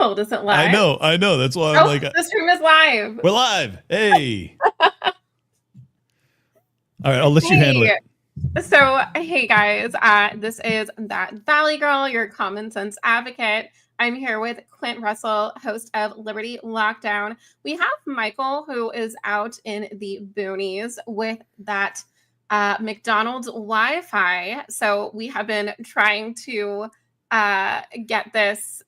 Hold, is it live? I know. That's why I'm like, the stream is live. We're live. Hey. All right, I'll let you handle it. So, hey guys, this is That Valley Girl, your common sense advocate. I'm here with Clint Russell, host of Liberty Lockdown. We have Michael, who is out in the boonies with that McDonald's Wi-Fi. So we have been trying to get this,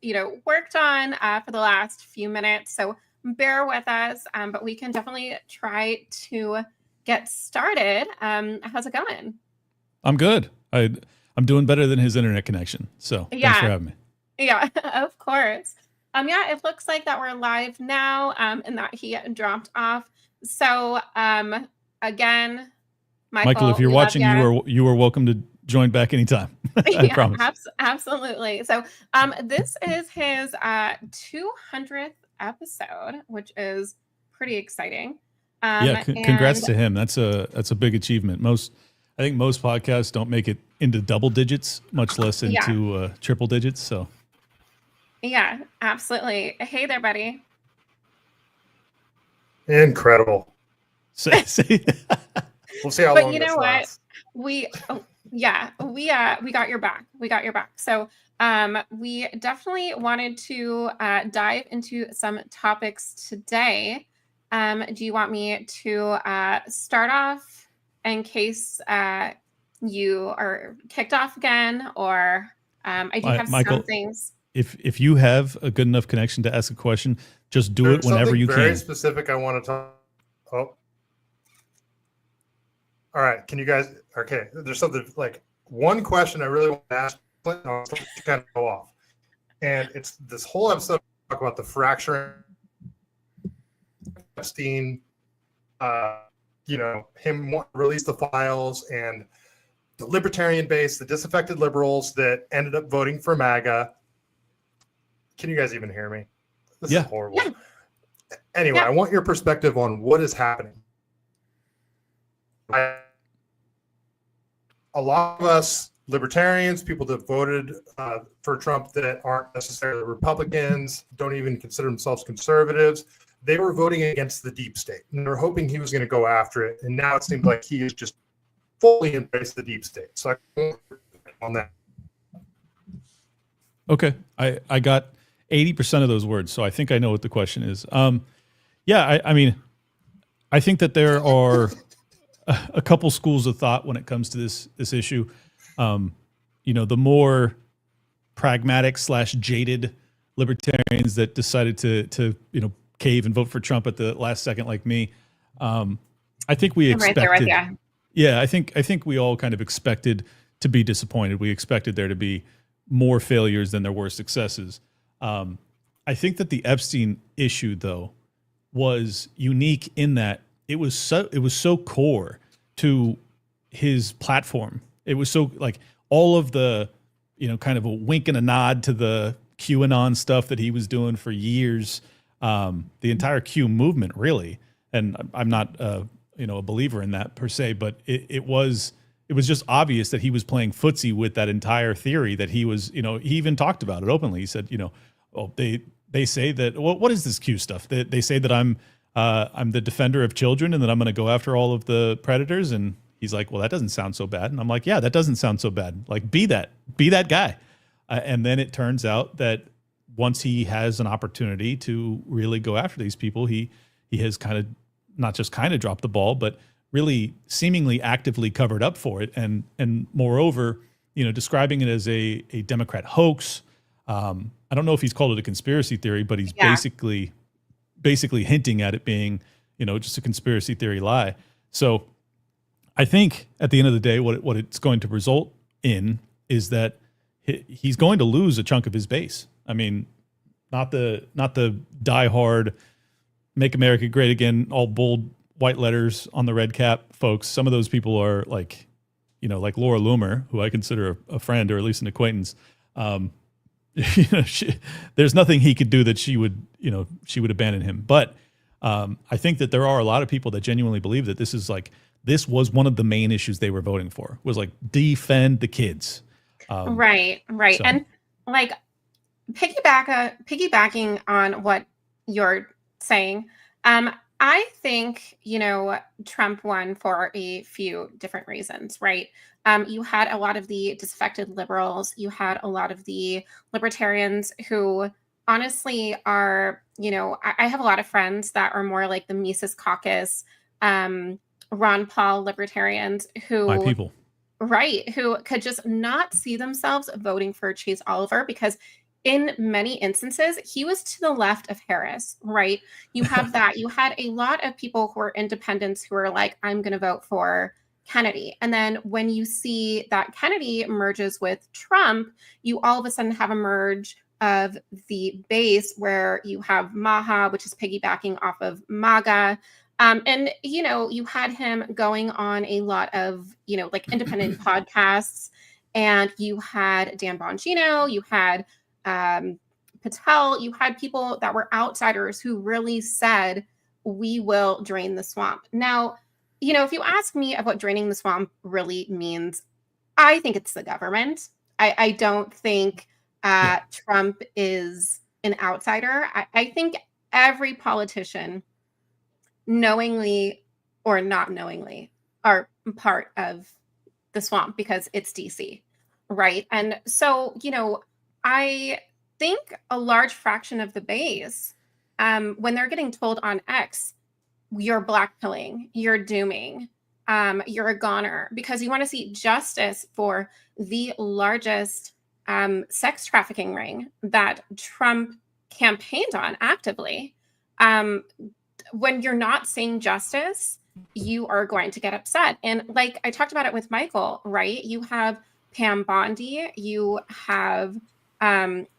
worked on for the last few minutes. So bear with us, but we can definitely try to get started. How's it going? I'm good. I'm doing better than his internet connection. So thanks for having me. Yeah, of course. It looks like that we're live now, and that he dropped off. So again, Michael, if you're watching, you are welcome to join back anytime. I promise. Absolutely. So this is his 200th episode, which is pretty exciting. Congrats to him. That's a big achievement. I think most podcasts don't make it into double digits, much less into triple digits. So yeah, absolutely. Hey there, buddy. Incredible. Say. We'll see how long. But you know what? We got your back. We got your back. So we definitely wanted to dive into some topics today. Do you want me to start off in case you are kicked off again, or I do have Michael, some things. If you have a good enough connection to ask a question, just do it whenever you can. Very specific. I want to talk. Oh, all right. Can you guys? Okay. There's something like one question I really want to ask Clint. I'll kind of go off, and it's this whole episode talk about the fracturing. Epstein, him want to release the files, and the libertarian base, the disaffected liberals that ended up voting for MAGA. Can you guys even hear me? This is horrible. Yeah. Anyway, I want your perspective on what is happening. A lot of us libertarians, people that voted for Trump that aren't necessarily Republicans, don't even consider themselves conservatives, they were voting against the deep state, and they're hoping he was going to go after it. And now it seems like he has just fully embraced the deep state. So on that. Okay. I got 80% of those words, so I think I know what the question is. I mean, I think that there are a couple schools of thought when it comes to this issue. The more pragmatic / jaded libertarians that decided to cave and vote for Trump at the last second, like me. I think we expected. Right there with you. Yeah, I think we all kind of expected to be disappointed. We expected there to be more failures than there were successes. I think that the Epstein issue, though, was unique in that it was so core to his platform. It was so like all of the kind of a wink and a nod to the QAnon stuff that he was doing for years. The entire Q movement, really, and I'm not a believer in that per se, but it was just obvious that he was playing footsie with that entire theory. That he was, he even talked about it openly. He said, they say that what is this Q stuff? They say that I'm the defender of children and that I'm going to go after all of the predators. And he's like, well, that doesn't sound so bad. And I'm like, yeah, that doesn't sound so bad. Like, be that guy. And then it turns out that once he has an opportunity to really go after these people, he has kind of not just kind of dropped the ball, but really seemingly actively covered up for it. And moreover, describing it as a Democrat hoax. I don't know if he's called it a conspiracy theory, but he's basically hinting at it being, just a conspiracy theory lie. So I think at the end of the day, what it's going to result in is that he's going to lose a chunk of his base. I mean, not the diehard "Make America Great Again" all bold white letters on the red cap folks. Some of those people are like Laura Loomer, who I consider a friend or at least an acquaintance. There's nothing he could do that she would abandon him. But I think that there are a lot of people that genuinely believe that this was one of the main issues they were voting for, was like defend the kids. Right. So. And like piggybacking on what you're saying, I think, Trump won for a few different reasons, right? You had a lot of the disaffected liberals, you had a lot of the libertarians who honestly are, I have a lot of friends that are more like the Mises Caucus, Ron Paul libertarians My who, people. right, who could just not see themselves voting for Chase Oliver because in many instances, he was to the left of Harris, right? You have that. You had a lot of people who are independents who are like, I'm going to vote for Kennedy. And then when you see that Kennedy merges with Trump, you all of a sudden have a merge of the base where you have Maha, which is piggybacking off of MAGA. And, you had him going on a lot of, like independent podcasts. And you had Dan Bongino, you had Patel, you had people that were outsiders who really said, we will drain the swamp. Now, if you ask me of what draining the swamp really means, I think it's the government. I don't think Trump is an outsider. I think every politician, knowingly or not knowingly, are part of the swamp because it's DC, right? And so, I think a large fraction of the base, when they're getting told on X, you're blackpilling, you're dooming, you're a goner, because you want to see justice for the largest sex trafficking ring that Trump campaigned on actively. When you're not seeing justice, you are going to get upset. And like I talked about it with Michael, right? You have Pam Bondi, you have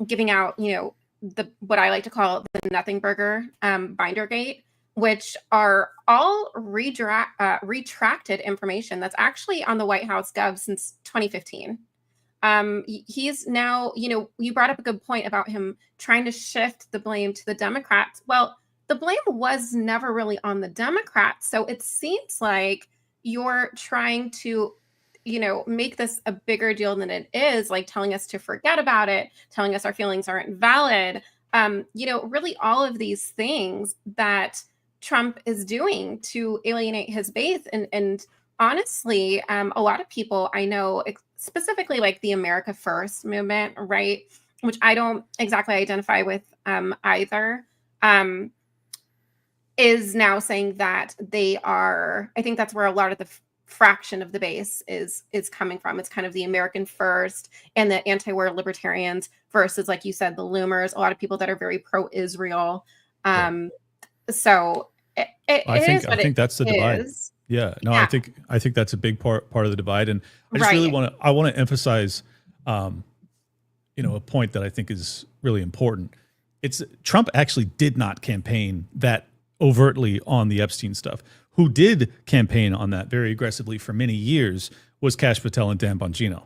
giving out, the what I like to call the Nothing Burger Bindergate, which are all retracted information that's actually on the White House Gov since 2015. He's now, you brought up a good point about him trying to shift the blame to the Democrats. Well, the blame was never really on the Democrats. So it seems like you're trying to make this a bigger deal than it is, like telling us to forget about it, telling us our feelings aren't valid. Really all of these things that Trump is doing to alienate his base. And honestly, a lot of people I know, specifically like the America First movement, right, which I don't exactly identify with either, is now saying that they are, I think that's where a lot of the fraction of the base is coming from. It's kind of the American First and the anti-war libertarians versus, like you said, the Loomers, a lot of people that are very pro-Israel. So I think that's the divide. Yeah, no, yeah. I think that's a big part of the divide. And I just really want to emphasize, a point that I think is really important. It's Trump actually did not campaign that overtly on the Epstein stuff. Who did campaign on that very aggressively for many years was Kash Patel and Dan Bongino.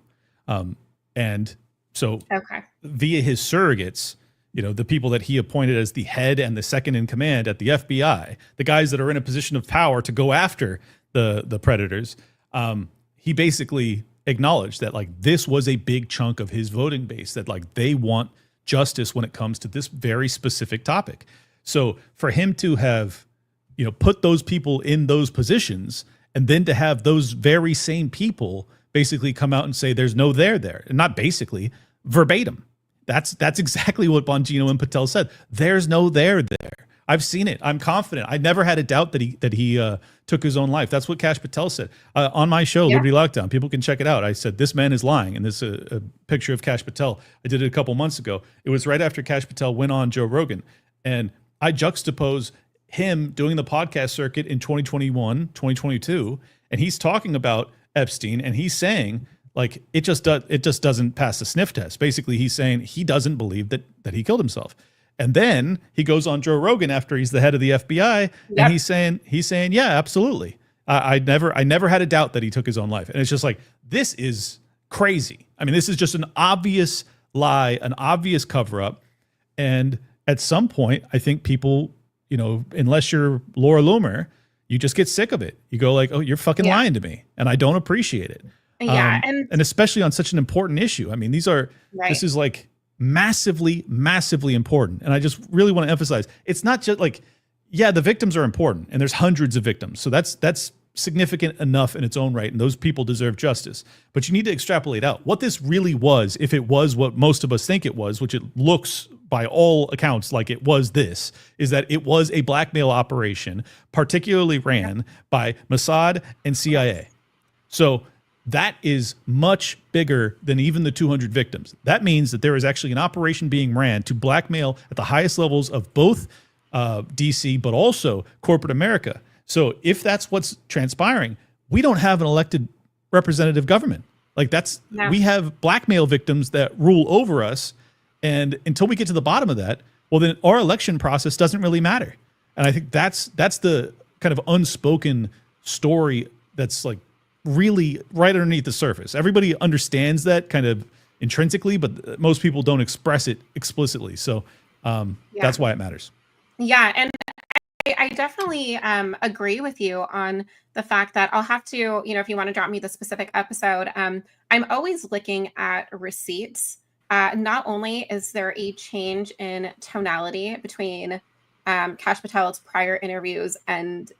And so via his surrogates, the people that he appointed as the head and the second in command at the FBI, the guys that are in a position of power to go after the predators, he basically acknowledged that like this was a big chunk of his voting base, that like they want justice when it comes to this very specific topic. So for him to have put those people in those positions, and then to have those very same people basically come out and say there's no there, and not basically, verbatim. That's exactly what Bongino and Patel said. There's no there. I've seen it. I'm confident. I never had a doubt that he took his own life. That's what Kash Patel said on my show, Liberty Lockdown. People can check it out. I said this man is lying, and this is a picture of Kash Patel. I did it a couple months ago. It was right after Kash Patel went on Joe Rogan, and I juxtapose him doing the podcast circuit in 2021, 2022, and he's talking about Epstein, and he's saying like it just doesn't pass the sniff test. Basically, he's saying he doesn't believe that he killed himself. And then he goes on Joe Rogan after he's the head of the FBI, and he's saying, yeah, absolutely. I never had a doubt that he took his own life. And it's just like, this is crazy. I mean, this is just an obvious lie, an obvious cover up. And at some point, I think people, unless you're Laura Loomer, you just get sick of it. You go like, oh, you're fucking lying to me, and I don't appreciate it. Yeah. And especially on such an important issue. I mean, this is like, massively, massively important. And I just really want to emphasize, it's not just like, yeah, the victims are important and there's hundreds of victims. So that's significant enough in its own right. And those people deserve justice. But you need to extrapolate out what this really was. If it was what most of us think it was, which it looks by all accounts like it was, this is that it was a blackmail operation, particularly ran by Mossad and CIA. So that is much bigger than even the 200 victims. That means that there is actually an operation being ran to blackmail at the highest levels of both DC, but also corporate America. So if that's what's transpiring, we don't have an elected representative government. Like we have blackmail victims that rule over us. And until we get to the bottom of that, well, then our election process doesn't really matter. And I think that's the kind of unspoken story that's like really right underneath the surface. Everybody understands that kind of intrinsically, but most people don't express it explicitly. So that's why it matters. Yeah. And I definitely agree with you on the fact that I'll have to, if you want to drop me the specific episode, I'm always looking at receipts. Not only is there a change in tonality between Kash Patel's prior interviews and,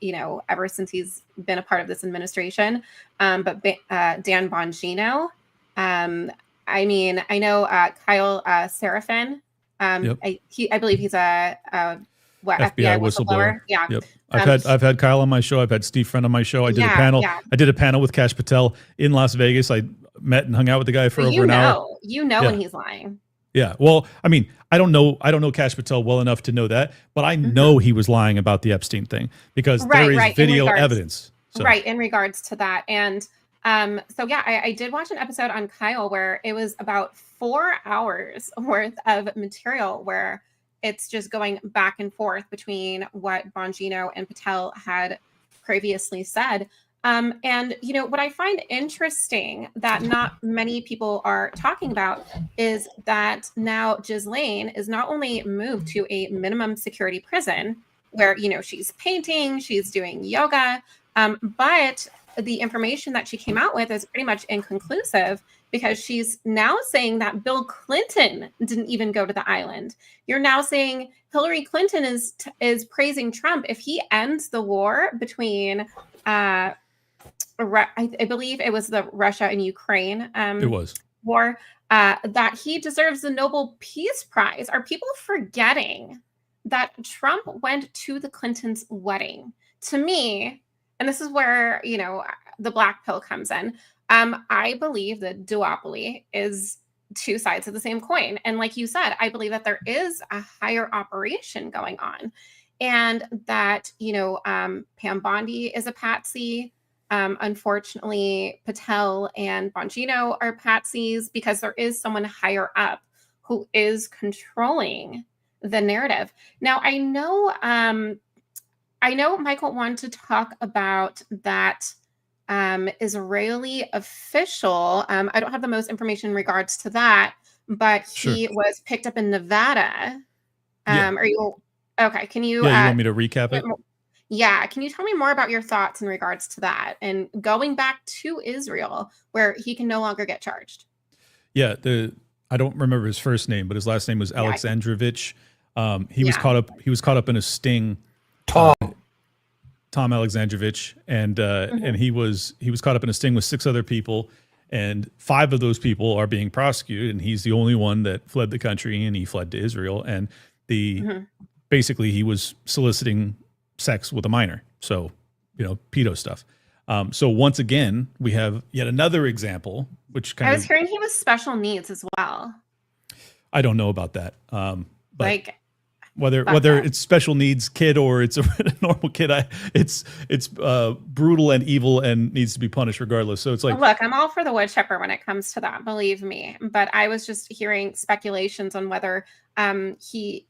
ever since he's been a part of this administration, but Dan Bongino, I know Kyle Seraphin, I believe he's a FBI whistleblower. Yeah. Yep. I've had Kyle on my show. I've had Steve Friend on my show. I did a panel. Yeah. I did a panel with Kash Patel in Las Vegas. I met and hung out with the guy for over an hour. When he's lying. Yeah. Well, I mean, I don't know Kash Patel well enough to know that, but I know he was lying about the Epstein thing because there is video evidence. So. Right. In regards to that. And I did watch an episode on Kyle where it was about 4 hours worth of material where it's just going back and forth between what Bongino and Patel had previously said. And what I find interesting that not many people are talking about is that now Ghislaine is not only moved to a minimum security prison where, she's painting, she's doing yoga, but the information that she came out with is pretty much inconclusive because she's now saying that Bill Clinton didn't even go to the island. You're now saying Hillary Clinton is praising Trump. If he ends the war between, I believe it was the Russia and Ukraine war, that he deserves the Nobel Peace Prize. Are people forgetting that Trump went to the Clintons' wedding? To me, and this is where, the black pill comes in. I believe that duopoly is two sides of the same coin. And like you said, I believe that there is a higher operation going on and that, Pam Bondi is a patsy. Unfortunately, Patel and Bongino are patsies because there is someone higher up who is controlling the narrative. Now, I know Michael wanted to talk about that Israeli official. I don't have the most information in regards to that, but he was picked up in Nevada. Are you okay? Can you? Yeah, you want me to recap it? Yeah. Can you tell me more about your thoughts in regards to that and going back to Israel where he can no longer get charged? Yeah. I don't remember his first name, but his last name was Alexandrovich. He was caught up in a sting. Tom Alexandrovich, and he was caught up in a sting with 6 other people, and 5 of those people are being prosecuted, and he's the only one that fled the country, and he fled to Israel, and basically he was soliciting sex with a minor, so pedo stuff. So once again, we have yet another example, which I was hearing he was special needs as well. I don't know about that, but. Whether it's special needs kid or it's a normal kid, it's brutal and evil and needs to be punished regardless. So it's like, look, I'm all for the wood chipper when it comes to that, believe me. But I was just hearing speculations on whether he,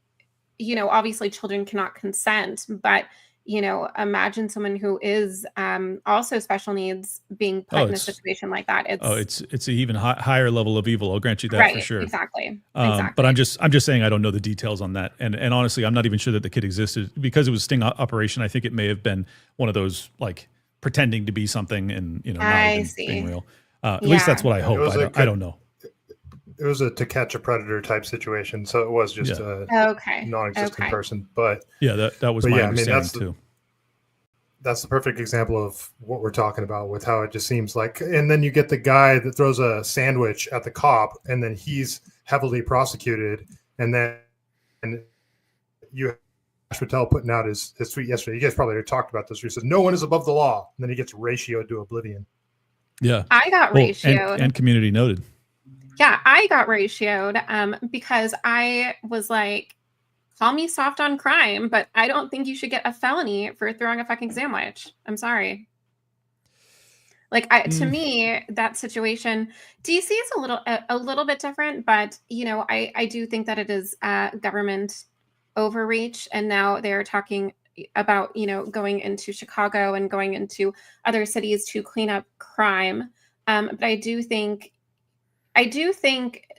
obviously children cannot consent, but imagine someone who is also special needs being put in a situation like that. It's an even higher level of evil. I'll grant you that for sure. Exactly. But I'm just saying I don't know the details on that, and honestly, I'm not even sure that the kid existed because it was a sting operation. I think it may have been one of those like pretending to be something and not even being real. At least that's what I hope. I don't know. a to catch a predator type situation, so it was just a non-existent person. But yeah, that was my understanding too. That's the perfect example of what we're talking about with how it just seems like. And then you get the guy that throws a sandwich at the cop, and then he's heavily prosecuted. And then you Ash Patel putting out his tweet yesterday. You guys probably already talked about this. Where he says, "No one is above the law," and then he gets ratioed to oblivion. Yeah, I got ratioed and community noted. Yeah, I got ratioed because I was like, call me soft on crime, but I don't think you should get a felony for throwing a fucking sandwich. I'm sorry. Like, to me, that situation, DC is a little bit different, but I do think that it is government overreach, and now they're talking about going into Chicago and going into other cities to clean up crime. But I do think,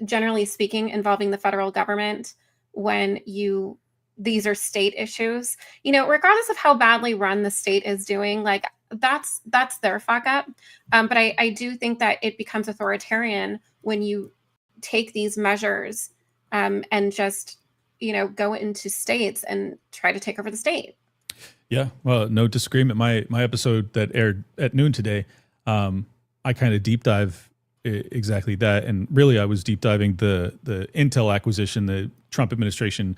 generally speaking, involving the federal government, when these are state issues, regardless of how badly run the state is doing, like that's their fuck up. But I do think that it becomes authoritarian when you take these measures and just, go into states and try to take over the state. Yeah. Well, no disagreement. My episode that aired at noon today, I kind of deep dive exactly that. And really I was deep diving the Intel acquisition. The Trump administration,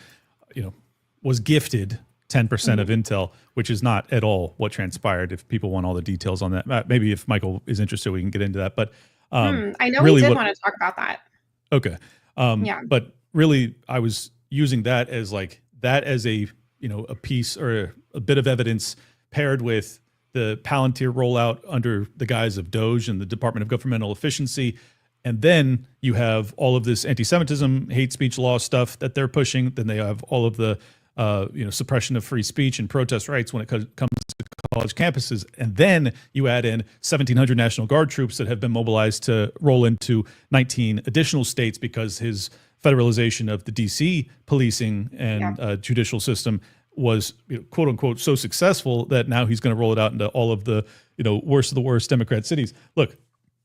was gifted 10% of Intel, which is not at all what transpired. If people want all the details on that, maybe if Michael is interested, we can get into that. But I know really we did want to talk about that. Okay. Yeah. But really, I was using that as a a piece or a bit of evidence paired with the Palantir rollout under the guise of DOGE and the Department of Governmental Efficiency. And then you have all of this anti-Semitism, hate speech law stuff that they're pushing. Then they have all of the suppression of free speech and protest rights when it comes to college campuses. And then you add in 1,700 National Guard troops that have been mobilized to roll into 19 additional states because his federalization of the DC policing and judicial system was, quote unquote, so successful that now he's going to roll it out into all of the, worst of the worst Democrat cities. Look,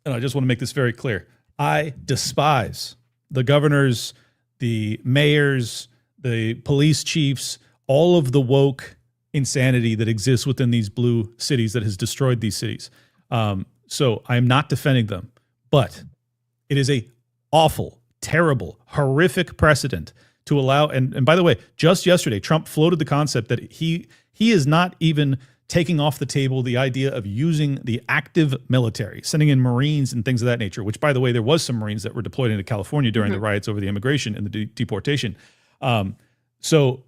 and I just want to make this very clear. I despise the governors, the mayors, the police chiefs, all of the woke insanity that exists within these blue cities that has destroyed these cities. So I am not defending them, but it is a awful, terrible, horrific precedent to allow. And by the way, just yesterday, Trump floated the concept that he is not even taking off the table the idea of using the active military, sending in Marines and things of that nature, which, by the way, there was some Marines that were deployed into California during the riots over the immigration and the deportation. So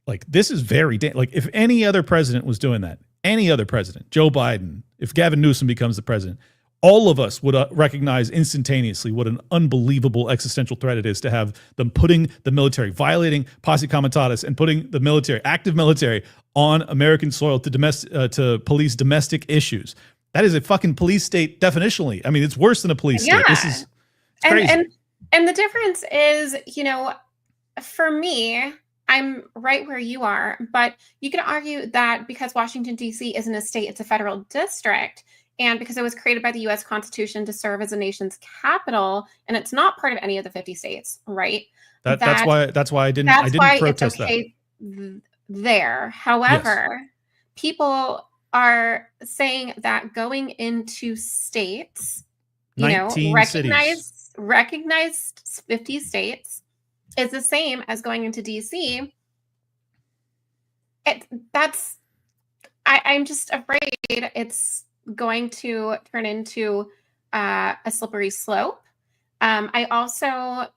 like, this is very, like, if any other president was doing that, any other president, Joe Biden, if Gavin Newsom becomes the president, all of us would recognize instantaneously what an unbelievable existential threat it is to have them putting the military, violating posse comitatus and putting the military, active military, on American soil to police domestic issues. That is a fucking police state definitionally. I mean, it's worse than a police state. This is crazy. And the difference is, for me, I'm right where you are, but you could argue that because Washington, D.C. isn't a state, it's a federal district. And because it was created by the U.S. Constitution to serve as a nation's capital, and it's not part of any of the 50 states, right? That's why I didn't protest it's okay that. There, however, people are saying that going into states, recognized 50 states, is the same as going into D.C. I'm just afraid it's going to turn into a slippery slope. I also,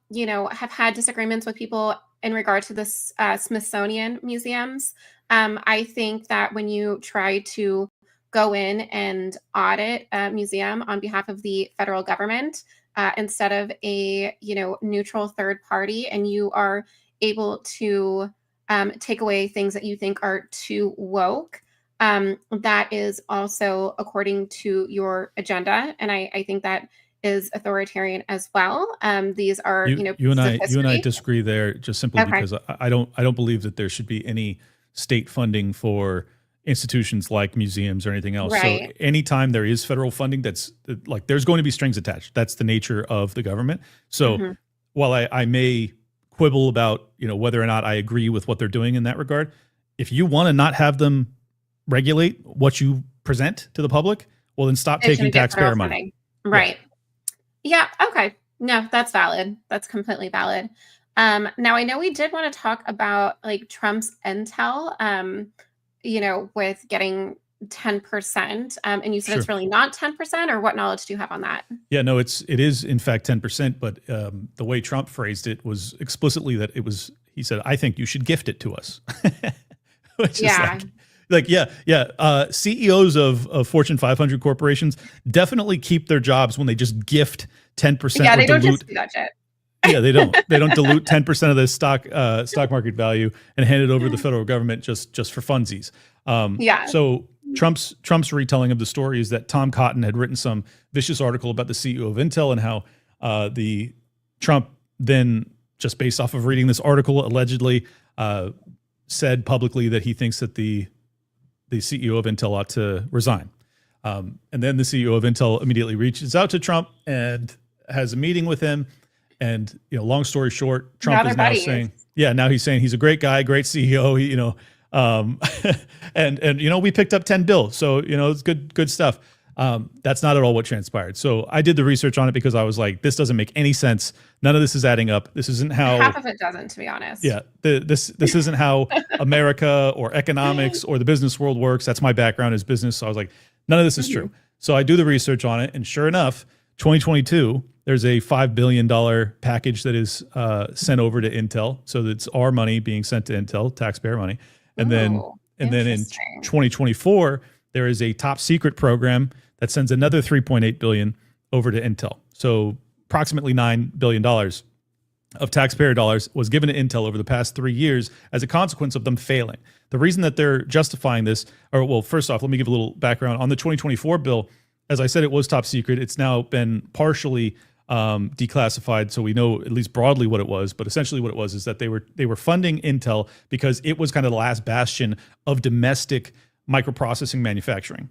have had disagreements with people in regard to this Smithsonian museums. I think that when you try to go in and audit a museum on behalf of the federal government, instead of a neutral third party, and you are able to take away things that you think are too woke, that is also according to your agenda, and I think that is authoritarian as well. These are you and I disagree there, just simply because I don't believe that there should be any state funding for institutions like museums or anything else. Right. So anytime there is federal funding, that's like, there's going to be strings attached. That's the nature of the government. So while I may quibble about, whether or not I agree with what they're doing in that regard, if you want to not have them regulate what you present to the public, well, then stop taking taxpayer money. Right. Yeah. Okay. No, that's valid. That's completely valid. Now I know we did want to talk about like Trump's intel, with getting 10%. And you said it's really not 10%, or what knowledge do you have on that? Yeah, no, it is in fact 10%, but the way Trump phrased it was explicitly that he said, I think you should gift it to us. Which is CEOs of Fortune 500 corporations definitely keep their jobs when they just gift 10%. Yeah, they don't just do that shit. Yeah, they don't. They don't dilute 10% of the stock market value and hand it over to the federal government just for funsies. So Trump's retelling of the story is that Tom Cotton had written some vicious article about the CEO of Intel and how the Trump then, just based off of reading this article, allegedly said publicly that he thinks that the CEO of Intel ought to resign. And then the CEO of Intel immediately reaches out to Trump and has a meeting with him. And, long story short, Trump is now saying, now he's saying he's a great guy, great CEO, and we picked up 10 bill. So, it's good stuff. That's not at all what transpired. So I did the research on it because I was like, this doesn't make any sense. None of this is adding up. This isn't how half of it doesn't, to be honest. Yeah. This isn't how America or economics or the business world works. That's my background is business. So I was like, none of this is true. So I do the research on it. And sure enough, 2022, there's a $5 billion package that is sent over to Intel. So it's our money being sent to Intel, taxpayer money. And then in 2024, there is a top secret program that sends another $3.8 billion over to Intel. So approximately $9 billion of taxpayer dollars was given to Intel over the past 3 years as a consequence of them failing. The reason that they're justifying this, first off, let me give a little background on the 2024 bill. As I said, it was top secret. It's now been partially declassified, so we know at least broadly what it was. But essentially, what it was is that they were funding Intel because it was kind of the last bastion of domestic microprocessing manufacturing.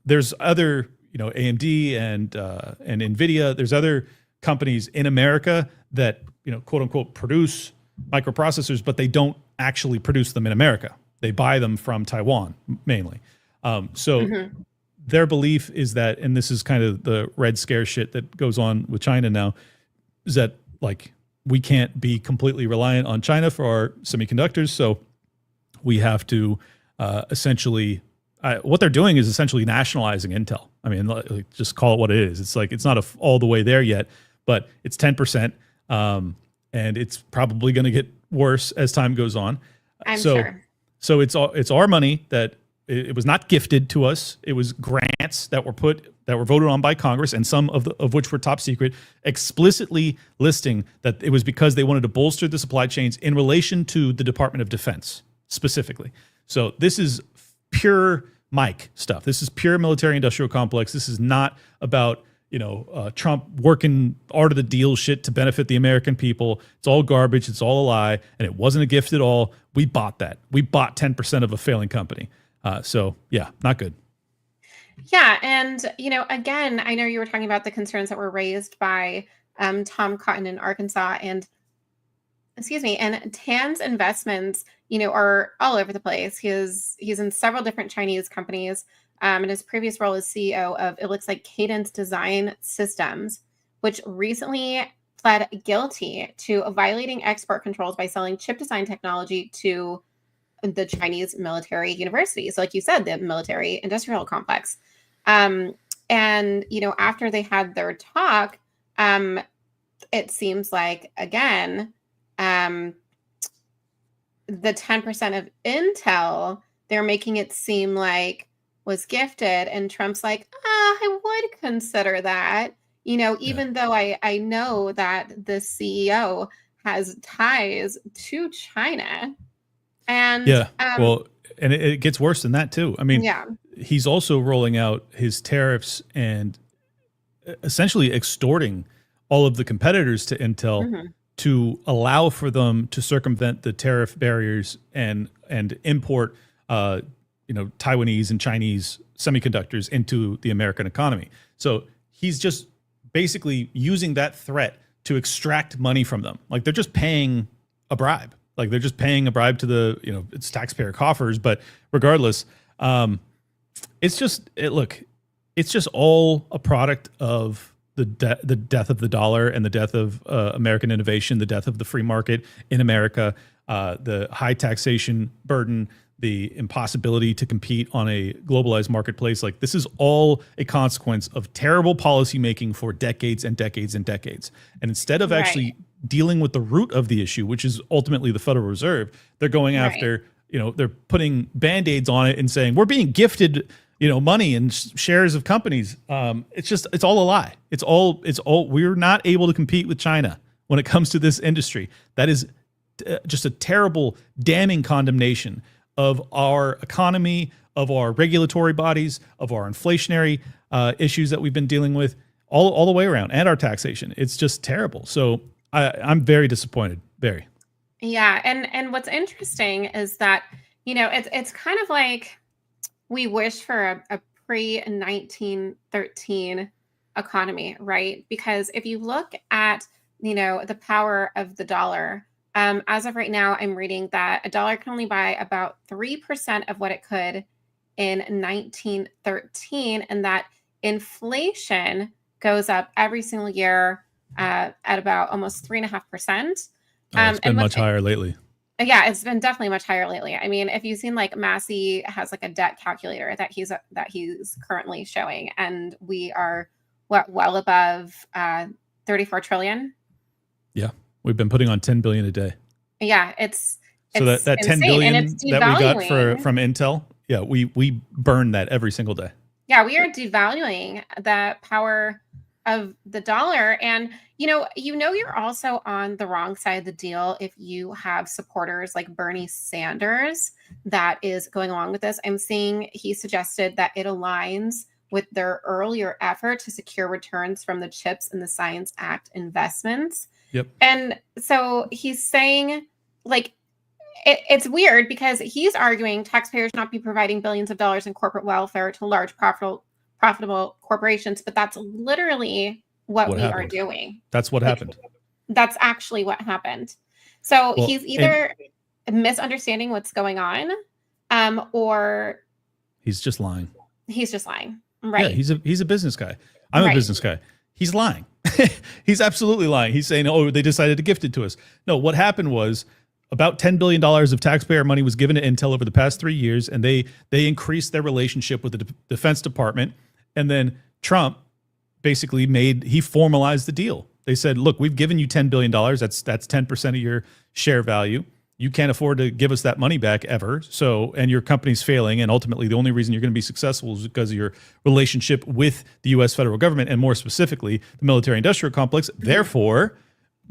There's other, AMD and NVIDIA. There's other companies in America that quote unquote produce microprocessors, but they don't actually produce them in America. They buy them from Taiwan mainly. Their belief is that, and this is kind of the Red Scare shit that goes on with China now, is that like we can't be completely reliant on China for our semiconductors. So we have to essentially, what they're doing is essentially nationalizing Intel. I mean, just call it what it is. It's like, it's not all the way there yet, but it's 10%. And it's probably going to get worse as time goes on. I'm sure. So it's our money that it was not gifted to us. It was grants that were voted on by Congress, and some of which were top secret, explicitly listing that it was because they wanted to bolster the supply chains in relation to the Department of Defense specifically. So this is pure Mike stuff. This is pure military industrial complex. This is not about Trump working art of the deal shit to benefit the American people. It's all garbage. It's all a lie, and it wasn't a gift at all. We bought that. We bought 10% of a failing company. So yeah, not good. Yeah. And, again, I know you were talking about the concerns that were raised by Tom Cotton in Arkansas and Tan's investments, are all over the place. He's in several different Chinese companies. In his previous role as CEO of, it looks like Cadence Design Systems, which recently pled guilty to violating export controls by selling chip design technology to the Chinese military university. So like you said, the military industrial complex. And, after they had their talk, it seems like, again, the 10% of Intel, they're making it seem like was gifted. And Trump's like, I would consider that, even though I know that the CEO has ties to China. And and it gets worse than that too. I mean, he's also rolling out his tariffs and essentially extorting all of the competitors to Intel to allow for them to circumvent the tariff barriers and import Taiwanese and Chinese semiconductors into the American economy. So he's just basically using that threat to extract money from them. Like they're just paying a bribe. Like they're just paying a bribe to the, it's taxpayer coffers. But regardless, it's just all a product of the death of the dollar and the death of American innovation, the death of the free market in America, the high taxation burden, the impossibility to compete on a globalized marketplace. Like this is all a consequence of terrible policymaking for decades and decades and decades. And instead of actually dealing with the root of the issue, which is ultimately the Federal Reserve, they're going after, they're putting Band-Aids on it and saying, we're being gifted, money and shares of companies. It's all a lie. It's all, we're not able to compete with China when it comes to this industry. That is just a terrible, damning condemnation of our economy, of our regulatory bodies, of our inflationary issues that we've been dealing with all the way around, and our taxation. It's just terrible. So I'm very disappointed. Very. Yeah. And what's interesting is that, it's kind of like we wish for a pre-1913 economy, right? Because if you look at, the power of the dollar, as of right now, I'm reading that a dollar can only buy about 3% of what it could in 1913, and that inflation goes up every single year at about almost 3.5%. It's been much higher lately. Yeah, it's been definitely much higher lately. I mean, if you've seen like Massey has like a debt calculator that he's currently showing, and we are well above 34 trillion. Yeah. We've been putting on 10 billion a day. Yeah, it's so that 10 billion that we got from Intel. Yeah, we burn that every single day. Yeah, we are devaluing the power of the dollar. And you're also on the wrong side of the deal if you have supporters like Bernie Sanders that is going along with this. I'm seeing he suggested that it aligns with their earlier effort to secure returns from the CHIPS and the Science Act investments. Yep. And so he's saying, like, it's weird because he's arguing taxpayers should not be providing billions of dollars in corporate welfare to large profitable corporations, but that's literally what we are doing. That's what happened. That's actually what happened. So he's either misunderstanding what's going on, or he's just lying. He's just lying. Right. Yeah, he's a business guy. I'm a business guy. He's lying. He's absolutely lying. He's saying, oh, they decided to gift it to us. No, what happened was about $10 billion of taxpayer money was given to Intel over the past 3 years, and they increased their relationship with the Defense Department. And then Trump basically he formalized the deal. They said, look, we've given you $10 billion. That's 10% of your share value. You can't afford to give us that money back ever. So, and your company's failing. And ultimately, the only reason you're going to be successful is because of your relationship with the U.S. federal government, and more specifically, the military industrial complex. Therefore,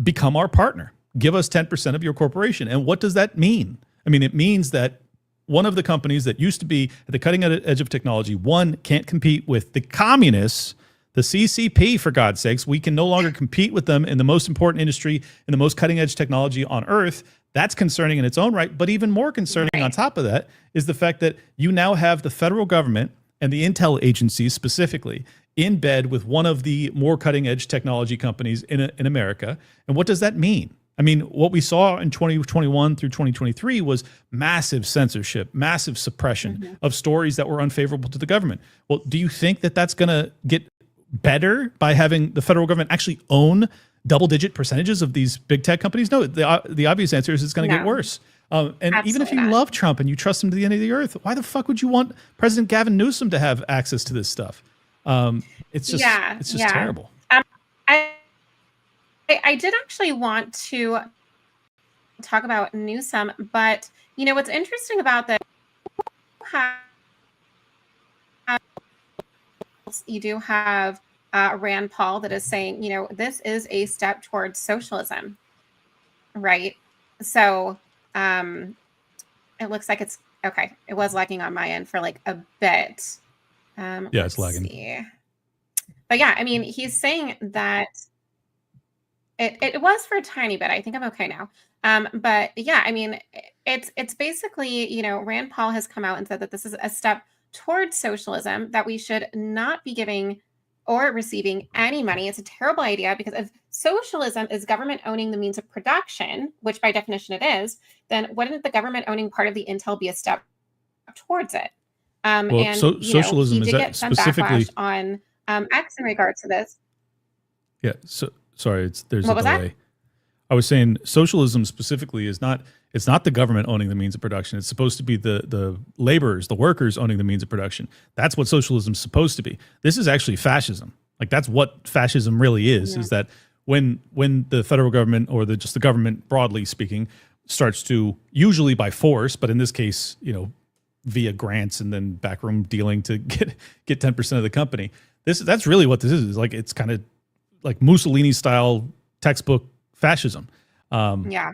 become our partner. Give us 10% of your corporation. And what does that mean? I mean, it means that one of the companies that used to be at the cutting edge of technology, can't compete with the communists, the CCP, for God's sakes. We can no longer compete with them in the most important industry and the most cutting edge technology on earth. That's concerning in its own right. But even more concerning on top of that is the fact that you now have the federal government and the intel agencies specifically in bed with one of the more cutting edge technology companies in America. And what does that mean? I mean, what we saw in 2021 through 2023 was massive censorship, massive suppression of stories that were unfavorable to the government. Well, do you think that that's going to get better by having the federal government actually own double-digit percentages of these big tech companies? No, the obvious answer is it's going to get worse. And absolutely, even if you love Trump and you trust him to the end of the earth, why the fuck would you want President Gavin Newsom to have access to this stuff? It's just terrible. I did actually want to talk about Newsom, but what's interesting about this, you do have Rand Paul that is saying, this is a step towards socialism, right? So it looks like it's okay. It was lagging on my end for like a bit. Yeah, it's lagging. See. But yeah, I mean, he's saying that it was for a tiny bit. I think I'm okay now. But yeah, I mean, it's basically, Rand Paul has come out and said that this is a step towards socialism, that we should not be giving or receiving any money. It's a terrible idea, because if socialism is government owning the means of production, which by definition it is, then wouldn't the government owning part of the intel be a step towards it? Well, And socialism he is did that get some specifically. backlash on X in regards to this. Yeah. So sorry, there's What a was that? delay. I was saying socialism specifically is not. It's not the government owning the means of production. It's supposed to be the laborers, the workers owning the means of production. That's what socialism is supposed to be. This is actually fascism. Like, that's what fascism really is. Yeah. Is that when the federal government, or just the government broadly speaking, starts to, usually by force, but in this case, via grants and then backroom dealing to get 10% of the company. That's really what this is. Like, it's kind of like Mussolini style textbook fascism. Yeah.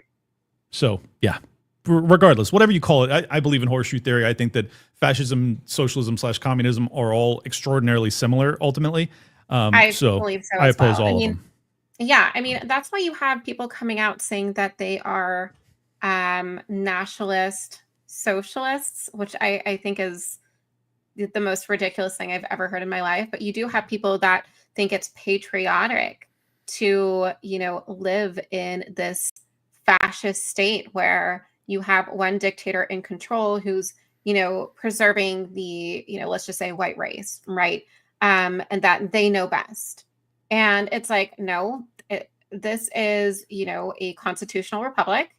So yeah, regardless, whatever you call it, I believe in horseshoe theory. I think that fascism, socialism / communism are all extraordinarily similar ultimately. I So believe so I as oppose well. all of them. Yeah, I mean, that's why you have people coming out saying that they are nationalist socialists, which I think is the most ridiculous thing I've ever heard in my life. But you do have people that think it's patriotic to, live in this fascist state where you have one dictator in control who's, preserving the, let's just say white race, right? And that they know best. And it's like, no, this is, a constitutional republic.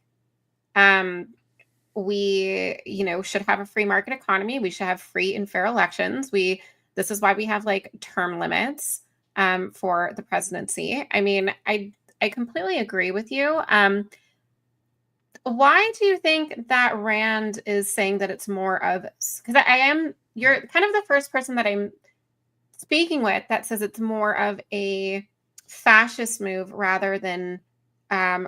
We, should have a free market economy. We should have free and fair elections. This is why we have like term limits for the presidency. I mean, I completely agree with you. Why do you think that Rand is saying that it's more of, because you're kind of the first person that I'm speaking with that says it's more of a fascist move rather than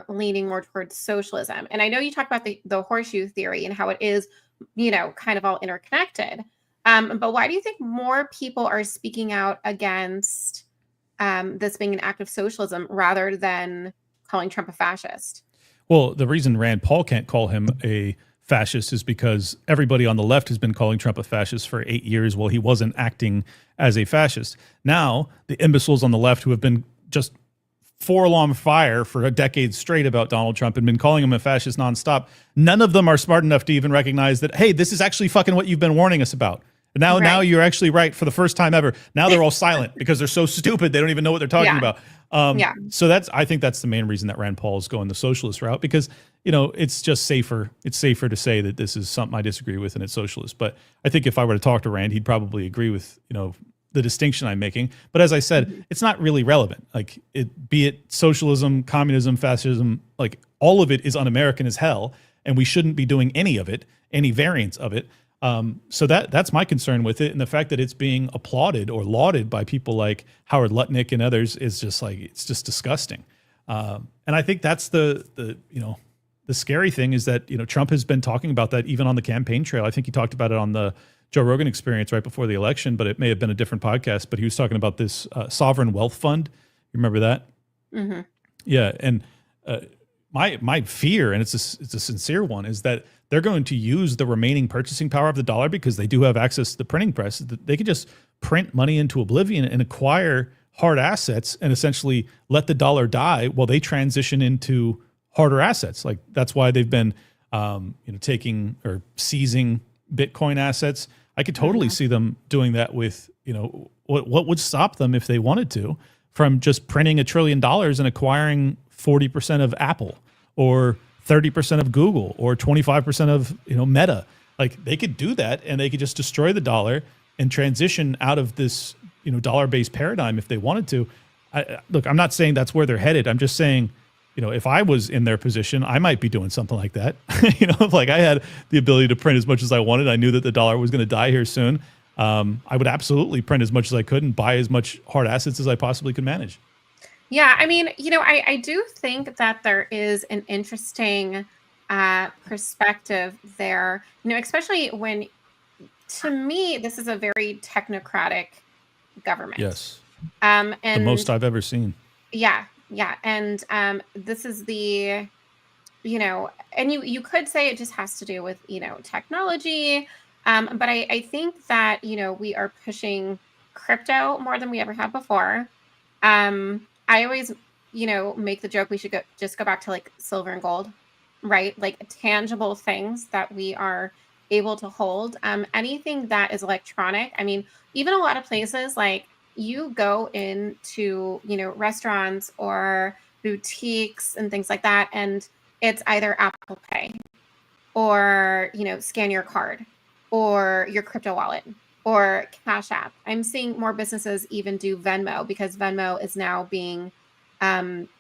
leaning more towards socialism. And I know you talk about the horseshoe theory and how it is, kind of all interconnected. But why do you think more people are speaking out against this being an act of socialism rather than calling Trump a fascist? Well, the reason Rand Paul can't call him a fascist is because everybody on the left has been calling Trump a fascist for 8 years while he wasn't acting as a fascist. Now, the imbeciles on the left who have been just for alarm fire for a decade straight about Donald Trump and been calling him a fascist nonstop, none of them are smart enough to even recognize that, hey, this is actually fucking what you've been warning us about. Now you're actually right for the first time ever. Now they're all silent because they're so stupid they don't even know what they're talking about. So I think that's the main reason that Rand Paul is going the socialist route, because it's just safer. It's safer to say that this is something I disagree with and it's socialist. But I think if I were to talk to Rand, he'd probably agree with the distinction I'm making. But as I said, it's not really relevant. Like, be it socialism, communism, fascism, like all of it is un-American as hell, and we shouldn't be doing any of it, any variants of it. So that's my concern with it, and the fact that it's being applauded or lauded by people like Howard Lutnick and others is just like, it's just disgusting. And I think that's the scary thing is that Trump has been talking about that even on the campaign trail. I think he talked about it on the Joe Rogan Experience right before the election, but it may have been a different podcast. But he was talking about this sovereign wealth fund. You remember that? Mm-hmm. Yeah, and my fear, and it's a sincere one, is that they're going to use the remaining purchasing power of the dollar, because they do have access to the printing press. They could just print money into oblivion and acquire hard assets and essentially let the dollar die while they transition into harder assets. Like, that's why they've been taking or seizing Bitcoin assets. I could totally see them doing that with, what would stop them if they wanted to from just printing $1 trillion and acquiring 40% of Apple or 30% of Google or 25% of, Meta. Like, they could do that and they could just destroy the dollar and transition out of this, dollar-based paradigm if they wanted to. Look, I'm not saying that's where they're headed. I'm just saying, if I was in their position, I might be doing something like that. If like I had the ability to print as much as I wanted, I knew that the dollar was going to die here soon. I would absolutely print as much as I could and buy as much hard assets as I possibly could manage. Yeah, I mean, I do think that there is an interesting perspective there, especially when, to me, this is a very technocratic government. Yes. And the most I've ever seen. Yeah. Yeah. And this is the, and you could say it just has to do with, technology. But I think that, we are pushing crypto more than we ever have before. I always, make the joke we should just go back to like silver and gold, right? Like tangible things that we are able to hold. Anything that is electronic. I mean, even a lot of places like you go into, restaurants or boutiques and things like that, and it's either Apple Pay or, scan your card or your crypto wallet or Cash App. I'm seeing more businesses even do Venmo because Venmo is now being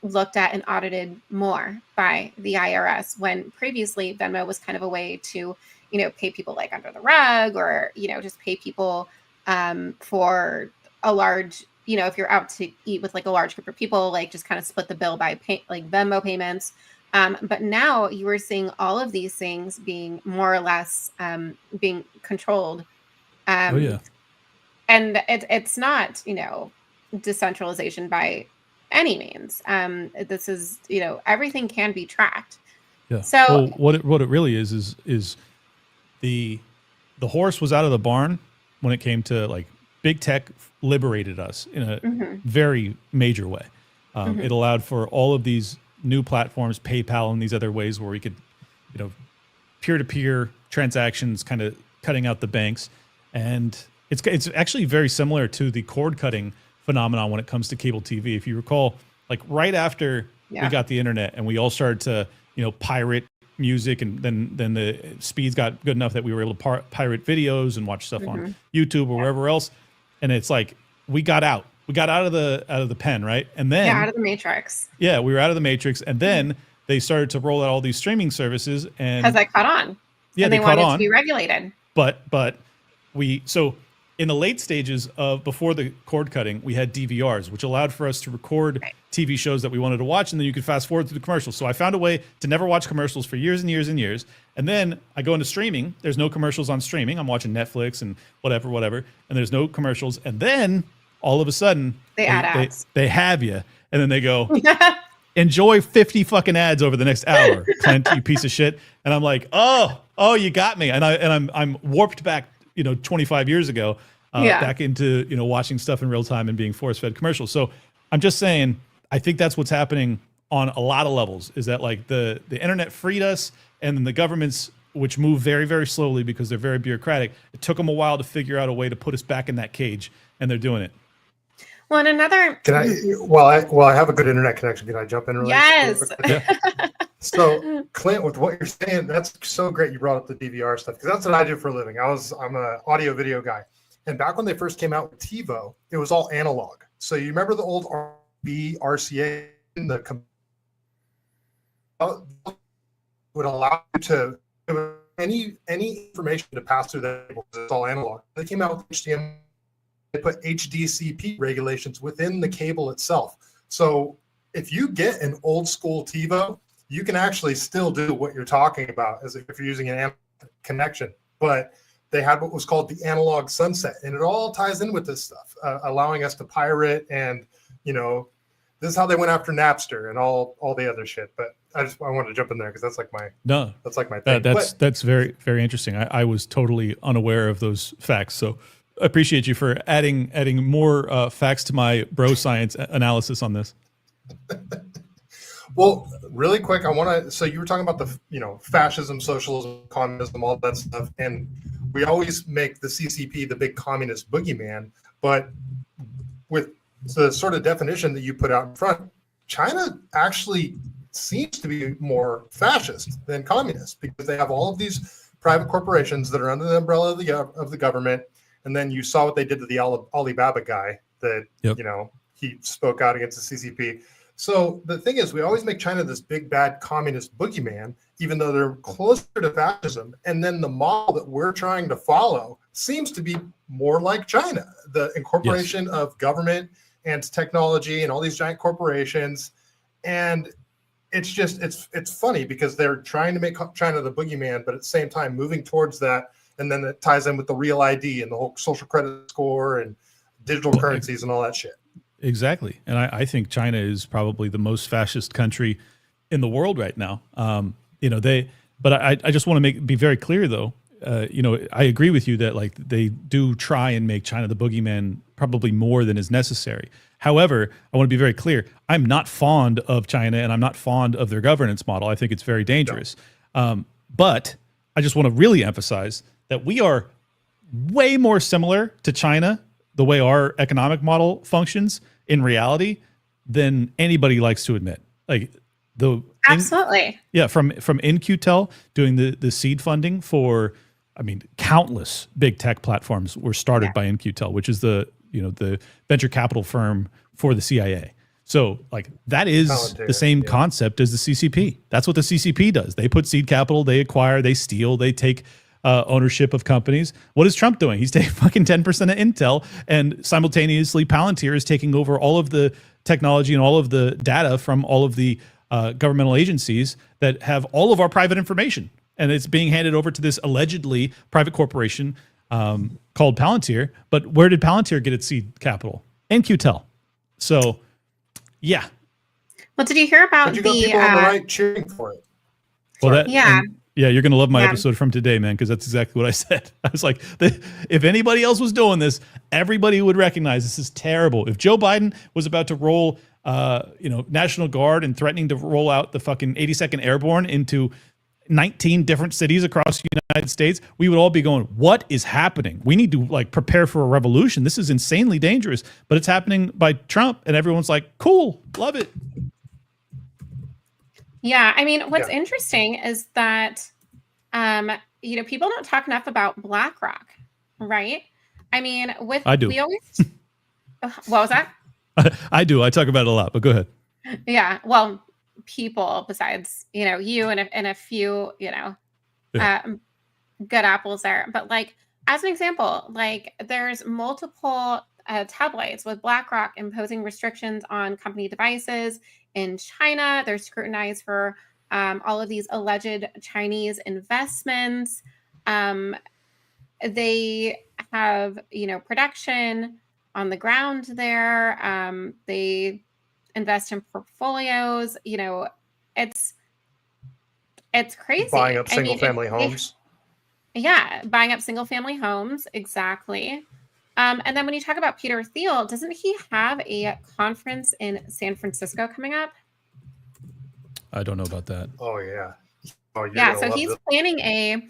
looked at and audited more by the IRS, when previously Venmo was kind of a way to, pay people like under the rug, or, just pay people for a large, if you're out to eat with like a large group of people, like just kind of split the bill by like Venmo payments. But now you are seeing all of these things being more or less being controlled. Oh yeah. And it's not, decentralization by any means. This is, everything can be tracked. Yeah. So well, what it really is the horse was out of the barn when it came to like big tech liberated us in a very major way. It allowed for all of these new platforms, PayPal and these other ways where we could, peer-to-peer transactions, kind of cutting out the banks. And it's actually very similar to the cord cutting phenomenon when it comes to cable TV. If you recall, like right after we got the internet and we all started to, pirate music, and then the speeds got good enough that we were able to pirate videos and watch stuff on YouTube or wherever else. And it's like we got out of the pen, right? And then out of the matrix. Yeah, we were out of the matrix, and then they started to roll out all these streaming services, and because they caught on. Yeah, and they wanted to be regulated. But so in the late stages of before the cord cutting, we had DVRs, which allowed for us to record TV shows that we wanted to watch, and then you could fast forward through the commercials. So I found a way to never watch commercials for years and years and years. And then I go into streaming. There's no commercials on streaming. I'm watching Netflix and whatever, and there's no commercials. And then all of a sudden they add ads. They have you, and then they go, enjoy 50 fucking ads over the next hour, Clint, you piece of shit. And I'm like, oh, you got me. And I'm warped back, 25 years ago, back into, watching stuff in real time and being force fed commercials. So I'm just saying, I think that's what's happening on a lot of levels, is that like the internet freed us, and then the governments, which move very, very slowly because they're very bureaucratic, it took them a while to figure out a way to put us back in that cage, and they're doing it. Well, and another. Can I? Well, I have a good internet connection. Can I jump in? Yes. So, Clint, with what you're saying, that's so great. You brought up the DVR stuff, because that's what I do for a living. I'm an audio video guy, and back when they first came out with TiVo, it was all analog. So you remember the old RCA, would allow you to any information to pass through that cable, because it's all analog. They came out with HDMI. They put HDCP regulations within the cable itself. So if you get an old school TiVo, you can actually still do what you're talking about as if you're using an analog connection. But they had what was called the analog sunset, and it all ties in with this stuff, allowing us to pirate, and this is how they went after Napster and all the other shit. But I wanted to jump in there because that's like my thing. That's very, very interesting. I was totally unaware of those facts, so I appreciate you for adding more facts to my bro science analysis on this. Well, really quick, so you were talking about the, fascism, socialism, communism, all that stuff. And we always make the CCP the big communist boogeyman. But with the sort of definition that you put out in front, China actually seems to be more fascist than communist, because they have all of these private corporations that are under the umbrella of the government. And then you saw what they did to the Alibaba guy that, he spoke out against the CCP. So the thing is, we always make China this big, bad communist boogeyman, even though they're closer to fascism. And then the model that we're trying to follow seems to be more like China, the incorporation of government and technology and all these giant corporations. And it's just, it's funny because they're trying to make China the boogeyman, but at the same time moving towards that. And then it ties in with the real ID and the whole social credit score and digital currencies and all that shit. Exactly. And I think China is probably the most fascist country in the world right now. But I just want to be very clear though. I agree with you that like they do try and make China the boogeyman probably more than is necessary. However, I want to be very clear. I'm not fond of China, and I'm not fond of their governance model. I think it's very dangerous. But I just want to really emphasize that we are way more similar to China, the way our economic model functions in reality, than anybody likes to admit. Like absolutely. From In-Q-Tel doing the seed funding for, I mean, countless big tech platforms were started by In-Q-Tel, which is the venture capital firm for the CIA. So like that is the same concept as the CCP. That's what the CCP does. They put seed capital, they acquire, they steal, they take ownership of companies. What is Trump doing? He's taking fucking 10% of Intel, and simultaneously Palantir is taking over all of the technology and all of the data from all of the governmental agencies that have all of our private information. And it's being handed over to this allegedly private corporation called Palantir. But where did Palantir get its seed capital? In-Q-Tel. So, yeah. Well, did you hear about but you got people on the right cheering for it? Well, you're going to love my episode from today, man, because that's exactly what I said. I was like, if anybody else was doing this, everybody would recognize this is terrible. If Joe Biden was about to roll, National Guard and threatening to roll out the fucking 82nd Airborne into 19 different cities across the United States, we would all be going, what is happening? We need to like prepare for a revolution. This is insanely dangerous, but it's happening by Trump, and everyone's like, cool, love it. Yeah, I mean, what's interesting is that, people don't talk enough about BlackRock, right? I mean, I do. We always. What was that? I do. I talk about it a lot, but go ahead. Yeah, well, people besides you and a few good apples there, but like as an example, like there's multiple tabloids with BlackRock imposing restrictions on company devices in China. They're scrutinized for all of these alleged Chinese investments. They have production on the ground there. They invest in portfolios. It's crazy. Buying up single family homes. Buying up single family homes. Exactly. And then when you talk about Peter Thiel, doesn't he have a conference in San Francisco coming up? I don't know about that. Oh yeah. Oh yeah. So he's planning a.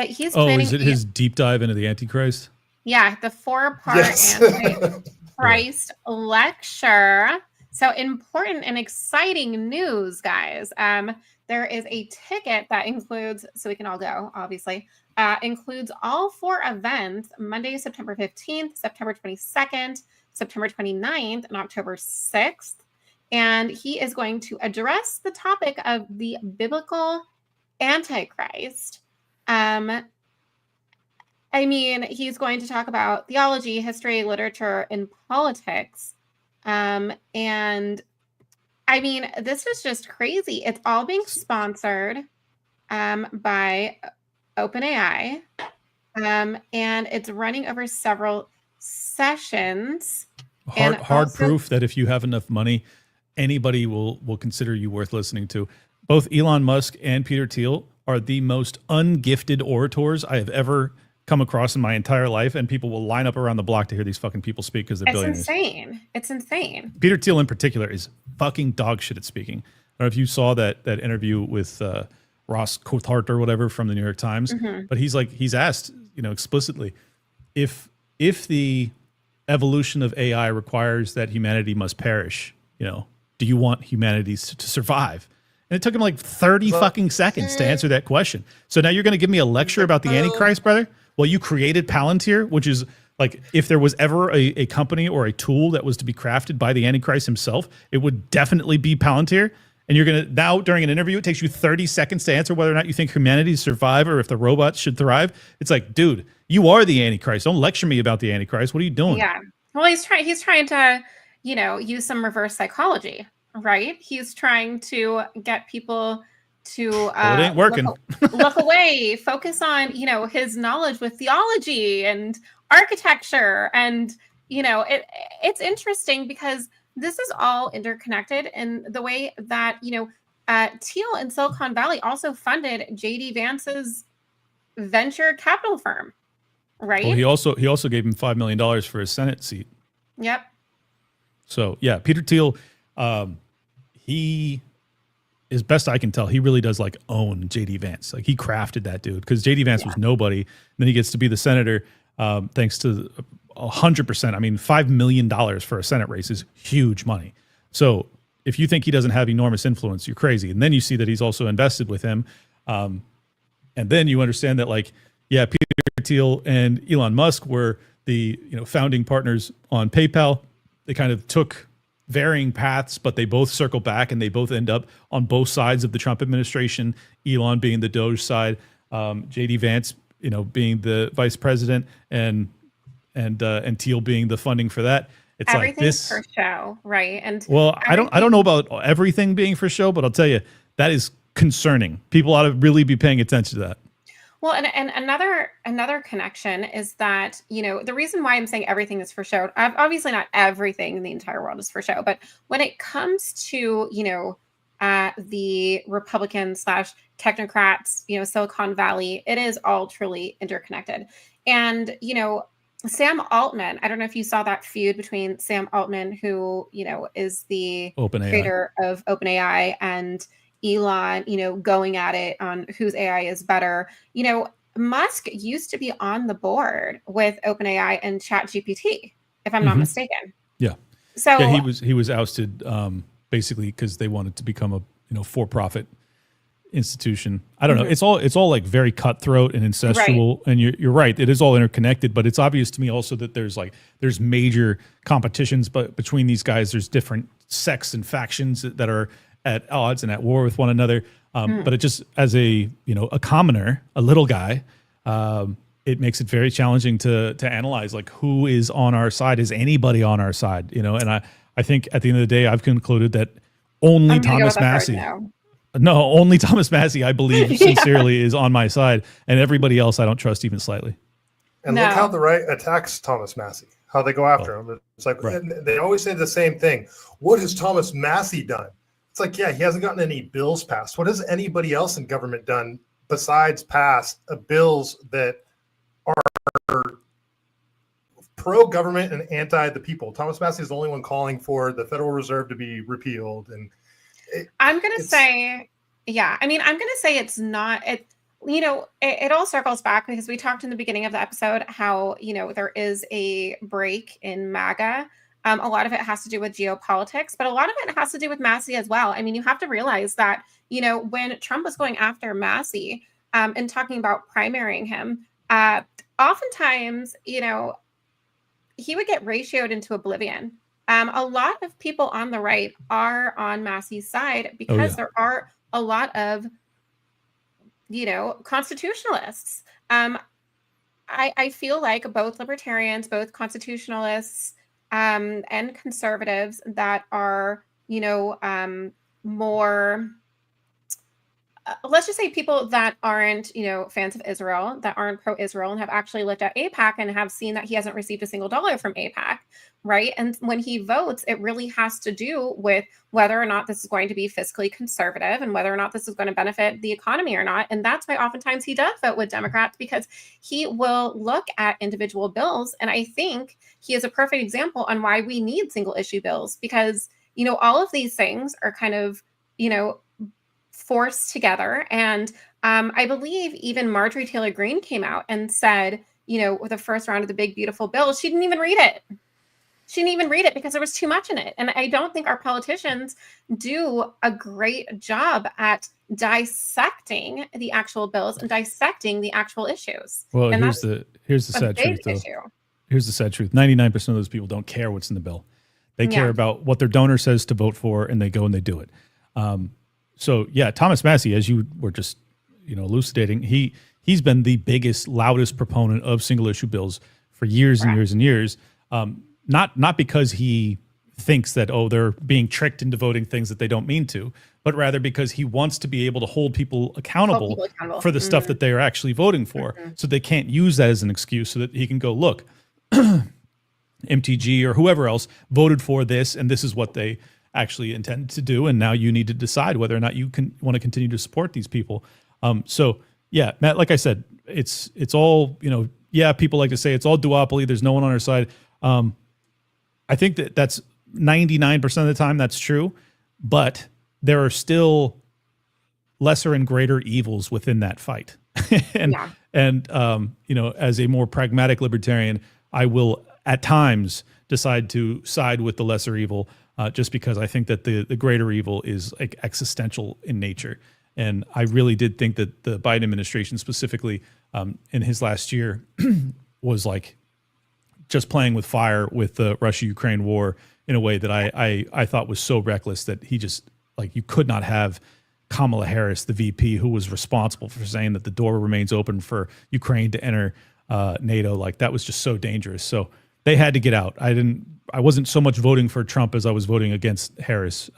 He's planning. Oh, is it his deep dive into the Antichrist? Yeah, the 4-part Antichrist lecture. So important and exciting news, guys. There is a ticket that includes, so we can all go, obviously, includes all 4 events, Monday, September 15th, September 22nd, September 29th, and October 6th. And he is going to address the topic of the biblical Antichrist. He's going to talk about theology, history, literature, and politics. And this is just crazy. It's all being sponsored by OpenAI. And it's running over several sessions. Hard proof that if you have enough money, anybody will consider you worth listening to. Both Elon Musk and Peter Thiel are the most ungifted orators I have ever come across in my entire life, and people will line up around the block to hear these fucking people speak because they're billionaires. It's insane. Peter Thiel in particular is fucking dog shit at speaking. I don't know if you saw that interview with Ross Coulthart or whatever from the New York Times, but he's asked explicitly if the evolution of AI requires that humanity must perish, do you want humanity to survive? And it took him like 30 fucking seconds to answer that question. So now you're going to give me a lecture about the Antichrist, brother? Well, you created Palantir, which is like, if there was ever a company or a tool that was to be crafted by the Antichrist himself, it would definitely be Palantir. And you're going to, now during an interview, it takes you 30 seconds to answer whether or not you think humanity survive or if the robots should thrive. It's like, dude, you are the Antichrist. Don't lecture me about the Antichrist. What are you doing? Yeah. Well, he's trying to, use some reverse psychology, right? He's trying to get people to it ain't working. Look away, focus on his knowledge with theology and architecture, and it's interesting because this is all interconnected in the way that Thiel in Silicon Valley also funded JD Vance's venture capital firm, right? Well, he also gave him $5 million for his Senate seat. Yep. So yeah, Peter Thiel, he, as best I can tell, he really does like own JD Vance. Like he crafted that dude, because JD Vance was nobody. And then he gets to be the senator, thanks to 100%. I mean, $5 million for a Senate race is huge money. So if you think he doesn't have enormous influence, you're crazy. And then you see that he's also invested with him. And then you understand that, like, yeah, Peter Thiel and Elon Musk were the founding partners on PayPal. They kind of took varying paths, but they both circle back and they both end up on both sides of the Trump administration. Elon being the Doge side, JD Vance, being the vice president, and Thiel being the funding for that. It's everything's like this for show, right? And well, I don't know about everything being for show, but I'll tell you that is concerning. People ought to really be paying attention to that. Well, and another connection is that, the reason why I'm saying everything is for show, obviously not everything in the entire world is for show, but when it comes to, the Republican / technocrats, Silicon Valley, it is all truly interconnected. And, Sam Altman, I don't know if you saw that feud between Sam Altman, who, is the creator of OpenAI, and Elon, going at it on whose AI is better. Musk used to be on the board with OpenAI and ChatGPT, if I'm not mistaken. Yeah. So yeah, he was ousted basically because they wanted to become a for-profit institution. I don't know. It's all like very cutthroat and incestual. Right. And you're right. It is all interconnected, but it's obvious to me also that there's major competitions, but between these guys, there's different sects and factions that are at odds and at war with one another. But it just, as a commoner, a little guy, it makes it very challenging to analyze, like, who is on our side? Is anybody on our side? And I think at the end of the day, I've concluded that only Thomas Massey. No, only Thomas Massey, I believe sincerely, is on my side, and everybody else I don't trust even slightly. And look how the right attacks Thomas Massey, how they go after him. It's like they always say the same thing. What has Thomas Massey done? It's like, yeah, he hasn't gotten any bills passed. What has anybody else in government done besides pass bills that are pro-government and anti the people? Thomas Massey is the only one calling for the Federal Reserve to be repealed. And I'm going to say, I'm going to say it's not, it all circles back because we talked in the beginning of the episode how, there is a break in MAGA. A lot of it has to do with geopolitics, but a lot of it has to do with Massey as well. I mean, you have to realize that, when Trump was going after Massey and talking about primarying him, oftentimes, he would get ratioed into oblivion. A lot of people on the right are on Massey's side because there are a lot of, constitutionalists. I feel like both libertarians, both constitutionalists, and conservatives that are, more, let's just say people that aren't, fans of Israel, that aren't pro-Israel and have actually looked at AIPAC and have seen that he hasn't received a single dollar from AIPAC, right? And when he votes, it really has to do with whether or not this is going to be fiscally conservative and whether or not this is going to benefit the economy or not. And that's why oftentimes he does vote with Democrats, because he will look at individual bills. And I think he is a perfect example on why we need single issue bills, because, all of these things are kind of, forced together. And I believe even Marjorie Taylor Greene came out and said, with the first round of the big, beautiful bill, she didn't even read it. She didn't even read it because there was too much in it. And I don't think our politicians do a great job at dissecting the actual bills and dissecting the actual issues. Well, and here's the sad truth, though. Here's the sad truth. 99% of those people don't care what's in the bill. They care about what their donor says to vote for, and they go and they do it. So yeah, Thomas Massey, as you were just elucidating, he's been the biggest, loudest proponent of single issue bills for years and years and years. Not because he thinks that they're being tricked into voting things that they don't mean to, but rather because he wants to be able to hold people accountable for the stuff that they are actually voting for, so they can't use that as an excuse, so that he can go, look, MTG or whoever else voted for this, and this is what they actually intend to do, and now you need to decide whether or not you want to continue to support these people. So yeah, Matt, like I said, it's all, people like to say it's all duopoly, there's no one on our side. I think that that's 99% of the time that's true, but there are still lesser and greater evils within that fight. and Yeah. and you know, as a more pragmatic libertarian, I will at times decide to side with the lesser evil, just because I think that the greater evil is like existential in nature. And I really did think that the Biden administration specifically, in his last year was like just playing with fire with the Russia-Ukraine war in a way that I thought was so reckless that he just, like, you could not have Kamala Harris, the VP, who was responsible for saying that the door remains open for Ukraine to enter NATO. Like, that was just so dangerous. So they had to get out. I wasn't so much voting for Trump as I was voting against Harris.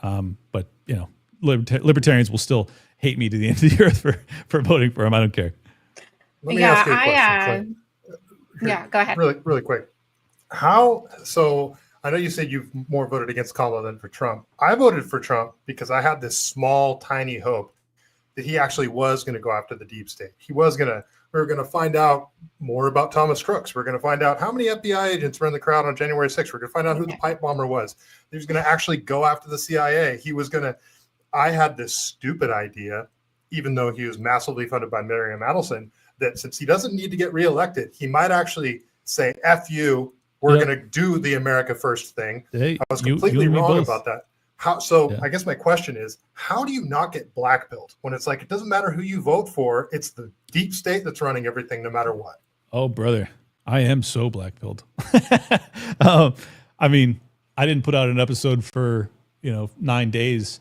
But you know, libertarians will still hate me to the end of the earth for voting for him. I don't care. Let me ask you a question. Yeah, go ahead. Really quick. So I know you said you've more voted against Kamala than for Trump. I voted for Trump because I had this small, tiny hope that he actually was going to go after the deep state. We were going to find out more about Thomas Crooks. We're going to find out how many FBI agents were in the crowd on January 6th. We're going to find out who the pipe bomber was. He was going to actually go after the CIA. I had this stupid idea, even though he was massively funded by Miriam Adelson, that since he doesn't need to get reelected, he might actually say, F you, we're going to do the America First thing. Hey, I was completely wrong both. about that. I guess my question is, how do you not get blackpilled when it's like, it doesn't matter who you vote for, it's the deep state that's running everything no matter what? Oh, brother, I am so black-pilled. I mean, I didn't put out an episode for, 9 days,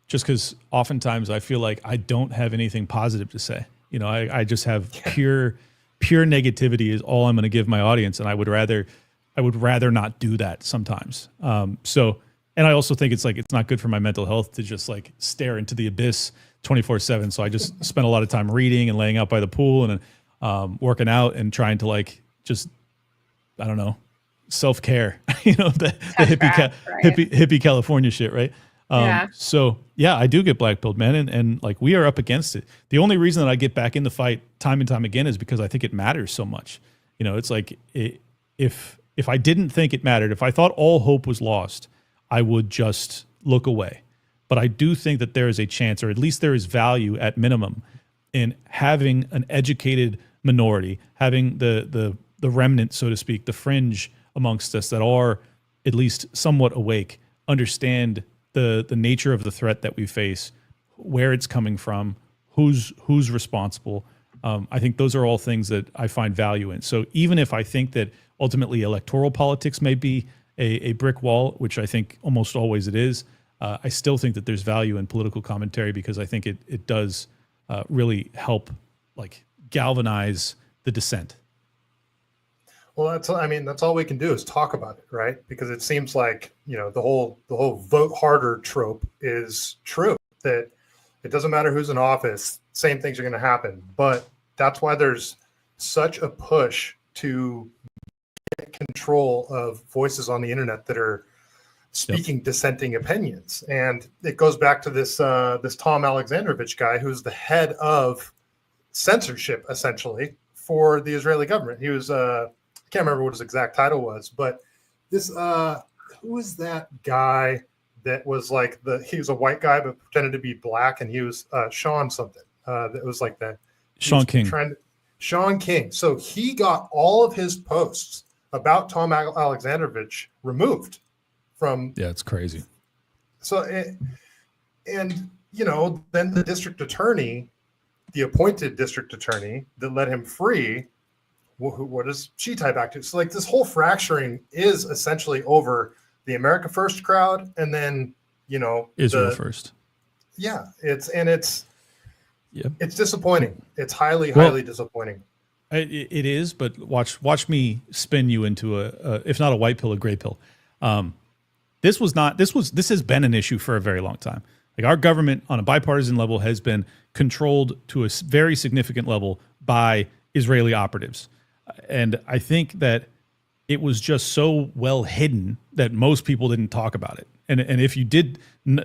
just because oftentimes I feel like I don't have anything positive to say. I just have pure negativity is all I'm going to give my audience, and I would rather not do that sometimes. And I also think it's not good for my mental health to just like stare into the abyss 24/7. So I just spend a lot of time reading and laying out by the pool and working out and trying to I don't know, self-care, the hippie California shit. Right. So yeah, I do get blackpilled, man. And like, we are up against it. The only reason that I get back in the fight time and time again is because I think it matters so much. It's like, if I didn't think it mattered, if I thought all hope was lost, I would just look away. But I do think that there is a chance, or at least there is value at minimum, in having an educated minority, having the remnant, so to speak, the fringe amongst us that are at least somewhat awake, understand the nature of the threat that we face, where it's coming from, who's responsible. I think those are all things that I find value in. So even if I think that ultimately electoral politics may be a brick wall, which I think almost always it is, I still think that there's value in political commentary, because I think it does really help galvanize the dissent. Well, that's all we can do is talk about it, right? Because it seems like, the whole vote harder trope is true, that it doesn't matter who's in office, same things are going to happen. But that's why there's such a push to get control of voices on the internet that are speaking dissenting opinions. And it goes back to this Tom Alexandrovich guy, who's the head of censorship essentially for the Israeli government. He was I can't remember what his exact title was, but this who was that guy that was he was a white guy but pretended to be black, and he was Sean something that was like that. Sean King. Sean King. So he got all of his posts about Tom Alexandrovich removed from. Yeah, it's crazy. So, then the district attorney, the appointed district attorney that let him free, what does she tie back to? So this whole fracturing is essentially over the America First crowd, and then Israel First. Yeah, it's disappointing. It's highly disappointing. It is, but watch me spin you into a if not a white pill, a gray pill. This has been an issue for a very long time. Like, our government on a bipartisan level has been controlled to a very significant level by Israeli operatives. And I think that it was just so well hidden that most people didn't talk about it. And if you did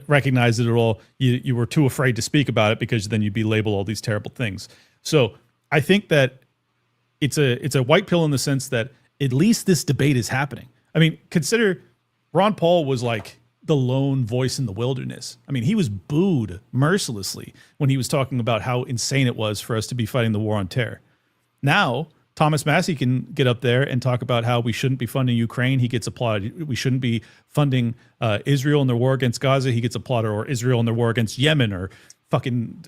recognize it at all, you were too afraid to speak about it, because then you'd be labeled all these terrible things. So I think that it's a white pill in the sense that at least this debate is happening. I mean, consider Ron Paul was like the lone voice in the wilderness. I mean, he was booed mercilessly when he was talking about how insane it was for us to be fighting the war on terror. Now, Thomas Massie can get up there and talk about how we shouldn't be funding Ukraine. He gets applauded. We shouldn't be funding Israel in their war against Gaza. He gets applauded. Or Israel in their war against Yemen, or fucking,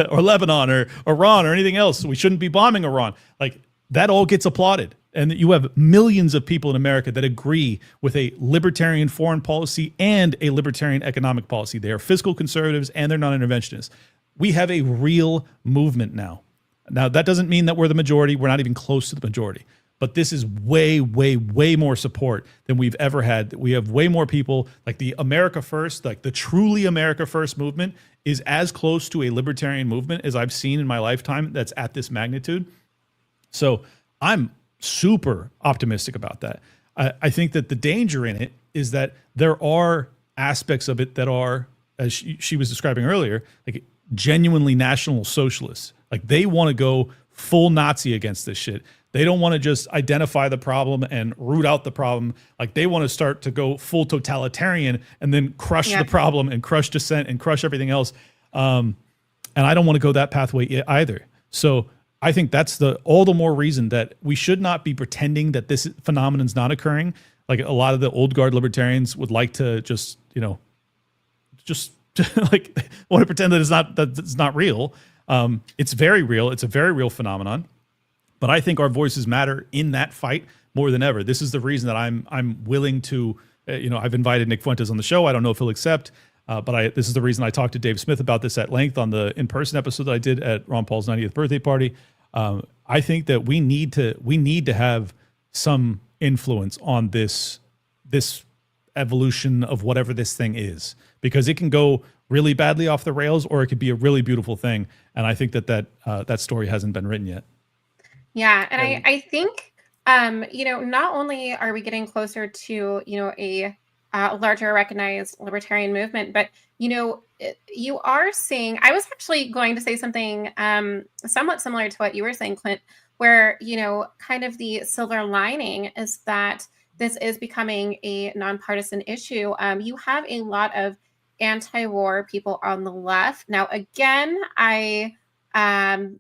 or Lebanon, or Iran, or anything else. We shouldn't be bombing Iran. Like, that all gets applauded. And you have millions of people in America that agree with a libertarian foreign policy and a libertarian economic policy. They are fiscal conservatives and they're non-interventionists. We have a real movement now. Now, that doesn't mean that we're the majority. We're not even close to the majority. But this is way, way, way more support than we've ever had. We have way more people. Like the America First, like the truly America First movement is as close to a libertarian movement as I've seen in my lifetime that's at this magnitude. So I'm super optimistic about that. I think that the danger in it is that there are aspects of it that are, as she was describing earlier, like genuinely national socialists. Like they want to go full Nazi against this shit. They don't want to just identify the problem and root out the problem. Like they want to start to go full totalitarian and then crush the problem and crush dissent and crush everything else. And I don't want to go that pathway either. So I think that's all the more reason that we should not be pretending that this phenomenon is not occurring. Like a lot of the old guard libertarians would like to just like want to pretend that it's not real. It's very real. It's a very real phenomenon. But I think our voices matter in that fight more than ever. This is the reason that I'm willing to, I've invited Nick Fuentes on the show. I don't know if he'll accept, but this is the reason I talked to Dave Smith about this at length on the in-person episode that I did at Ron Paul's 90th birthday party. I think that we need to have some influence on this evolution of whatever this thing is, because it can go really badly off the rails or it could be a really beautiful thing. And I think that story hasn't been written yet. Yeah. And I think, not only are we getting closer to, a larger recognized libertarian movement, but, you are seeing, I was actually going to say something somewhat similar to what you were saying, Clint, where, kind of the silver lining is that this is becoming a nonpartisan issue. You have a lot of anti-war people on the left. Now, again, I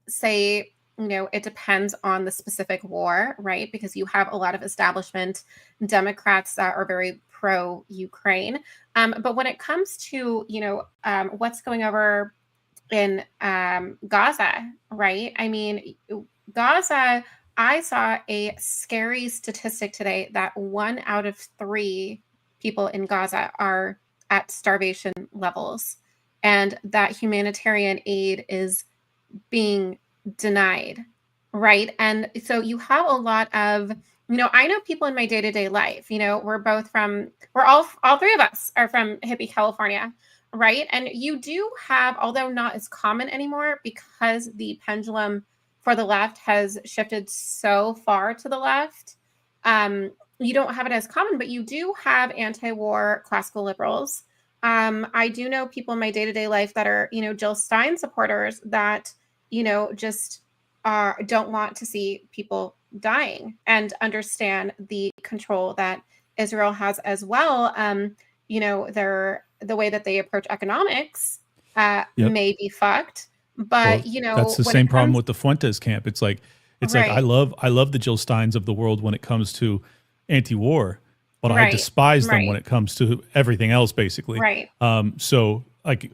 say, it depends on the specific war, right? Because you have a lot of establishment Democrats that are very pro-Ukraine. But when it comes to, what's going over in Gaza, right? I mean, Gaza, I saw a scary statistic today that 1 out of 3 people in Gaza are at starvation levels, and that humanitarian aid is being denied, right? And so you have a lot of, I know people in my day-to-day life, we're all 3 of us are from hippie California, right? And you do have, although not as common anymore because the pendulum for the left has shifted so far to the left, you don't have it as common, but you do have anti-war classical liberals. I do know people in my day-to-day life that are, Jill Stein supporters that, just don't want to see people dying and understand the control that Israel has as well. The way that they approach economics may be fucked, but that's the same problem with the Fuentes camp. It's like I love the Jill Steins of the world when it comes to anti-war, but I despise them when it comes to everything else, basically. Right. So like,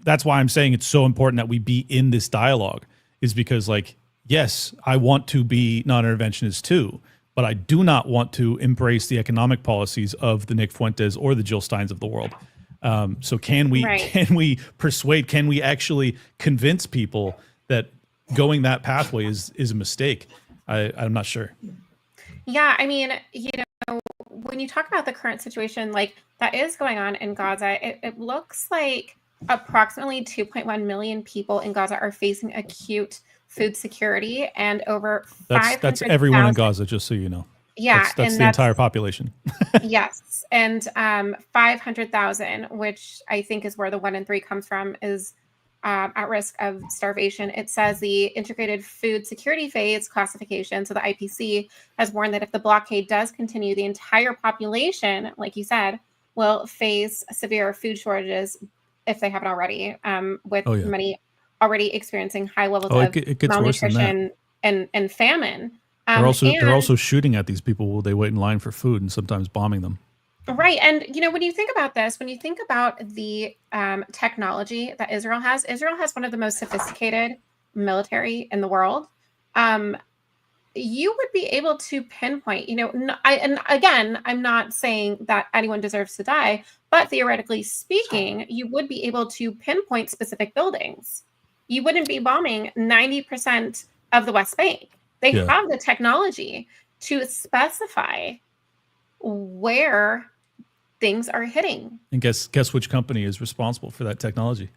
that's why I'm saying it's so important that we be in this dialogue, is because, like, yes, I want to be non-interventionist too, but I do not want to embrace the economic policies of the Nick Fuentes or the Jill Steins of the world. So can we persuade, can we actually convince people that going that pathway is a mistake? I'm not sure. Yeah, I mean, when you talk about the current situation, like that is going on in Gaza, it looks like approximately 2.1 million people in Gaza are facing acute food security, and over 500,000. That's everyone in Gaza, just so you know. Yeah, that's the entire population. Yes, and 500,000, which I think is where the 1 in 3 comes from, is at risk of starvation. It says the Integrated Food Security Phase classification, so the IPC, has warned that if the blockade does continue, the entire population, like you said, will face severe food shortages if they haven't already, with many already experiencing high levels of it gets malnutrition and famine. They're also shooting at these people while they wait in line for food and sometimes bombing them. Right. And, when you think about this, when you think about the technology that Israel has one of the most sophisticated military in the world. You would be able to pinpoint, and again, I'm not saying that anyone deserves to die, but theoretically speaking, you would be able to pinpoint specific buildings. You wouldn't be bombing 90% of the West Bank. They have the technology to specify where things are hitting. And guess which company is responsible for that technology?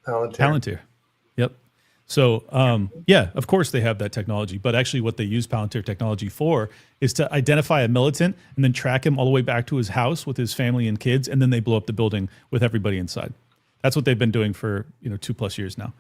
Palantir. Yep. So, of course they have that technology, but actually what they use Palantir technology for is to identify a militant and then track him all the way back to his house with his family and kids, and then they blow up the building with everybody inside. That's what they've been doing for 2+ years now.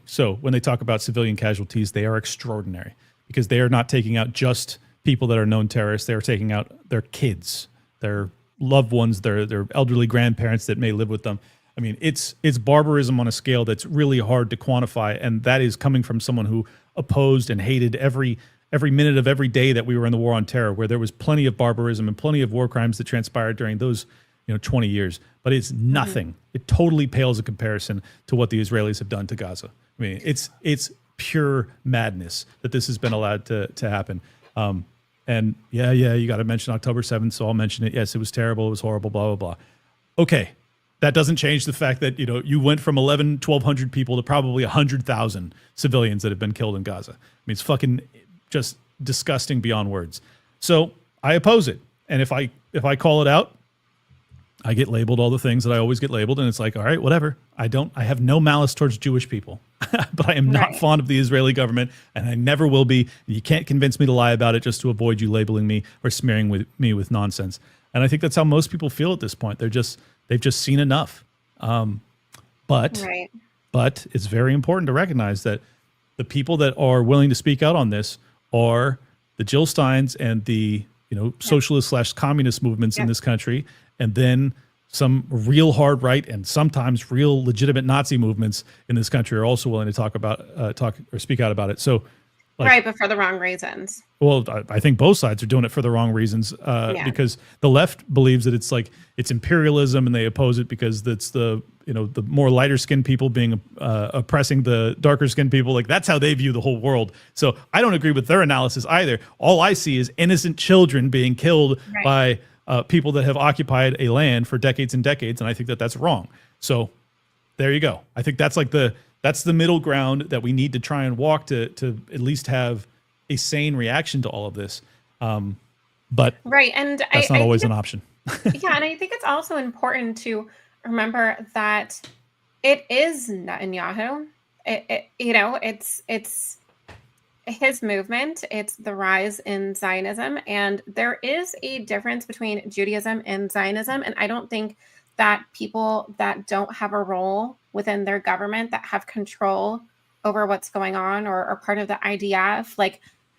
So when they talk about civilian casualties, they are extraordinary because they are not taking out just people that are known terrorists. They are taking out their kids, their loved ones, their elderly grandparents that may live with them. I mean, it's barbarism on a scale that's really hard to quantify, and that is coming from someone who opposed and hated every minute of every day that we were in the war on terror, where there was plenty of barbarism and plenty of war crimes that transpired during those 20 years. But it's nothing. Mm-hmm. It totally pales in comparison to what the Israelis have done to Gaza. I mean, it's pure madness that this has been allowed to happen. And you got to mention October 7th, so I'll mention it. Yes, it was terrible. It was horrible, blah, blah, blah. Okay. That doesn't change the fact that, you went from 1,200 people to probably 100,000 civilians that have been killed in Gaza. I mean, it's fucking just disgusting beyond words. So I oppose it. And if I call it out, I get labeled all the things that I always get labeled. And it's like, all right, whatever. I have no malice towards Jewish people, but I am not fond of the Israeli government, and I never will be. You can't convince me to lie about it just to avoid you labeling me or smearing me with nonsense. And I think that's how most people feel at this point. They've just seen enough. But it's very important to recognize that the people that are willing to speak out on this are the Jill Steins and the socialist / communist movements in this country, and then some real hard right and sometimes real legitimate Nazi movements in this country are also willing to talk or speak out about it. So, but for the wrong reasons. Well, I think both sides are doing it for the wrong reasons, because the left believes that it's imperialism, and they oppose it because it's the more lighter skinned people being oppressing the darker skinned people. Like, that's how they view the whole world. So I don't agree with their analysis either. All I see is innocent children being killed by people that have occupied a land for decades and decades, and I think that that's wrong. So there you go. I think that's that's the middle ground that we need to try and walk to at least have a sane reaction to all of this. But and that's not always an option. And I think it's also important to remember that it is Netanyahu. It's his movement. It's the rise in Zionism, and there is a difference between Judaism and Zionism. And I don't think that people that don't have a role within their government, that have control over what's going on, or are part of the IDF,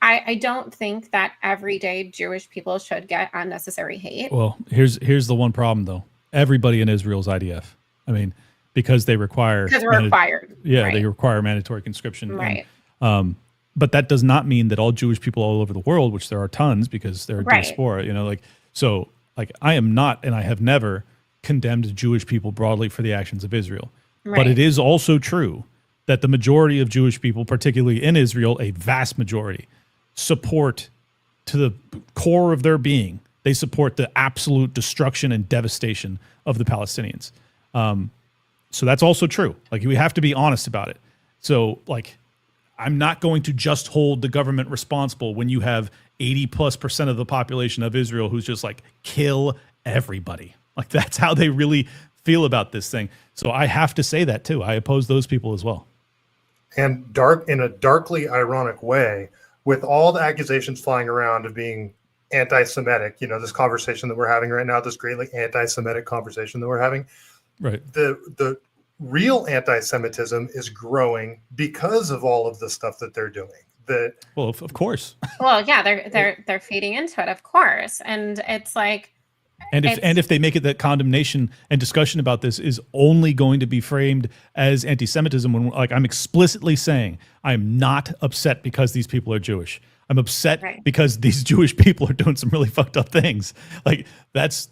I don't think that everyday Jewish people should get unnecessary hate. Well, here's the one problem though. Everybody in Israel is IDF. I mean, because they require required. They require mandatory conscription. Right. And, but that does not mean that all Jewish people all over the world, which there are tons because they're a diaspora, I am not, and I have never condemned Jewish people broadly for the actions of Israel. Right. But it is also true that the majority of Jewish people, particularly in Israel, a vast majority, support to the core of their being. They support the absolute destruction and devastation of the Palestinians. So that's also true. We have to be honest about it. So I'm not going to just hold the government responsible when you have 80+% of the population of Israel who's just kill everybody. That's how they really feel about this thing. So I have to say that too. I oppose those people as well. And in a darkly ironic way, with all the accusations flying around of being anti-Semitic, this conversation that we're having right now, this greatly anti-Semitic conversation that we're having, right? The real anti-Semitism is growing because of all of the stuff that they're doing. Well, of course. Well, yeah, they're feeding into it, of course, and it's like. And if they make it that condemnation and discussion about this is only going to be framed as anti-Semitism, when like I'm explicitly saying I am not upset because these people are Jewish. I'm upset because these Jewish people are doing some really fucked up things. Like that's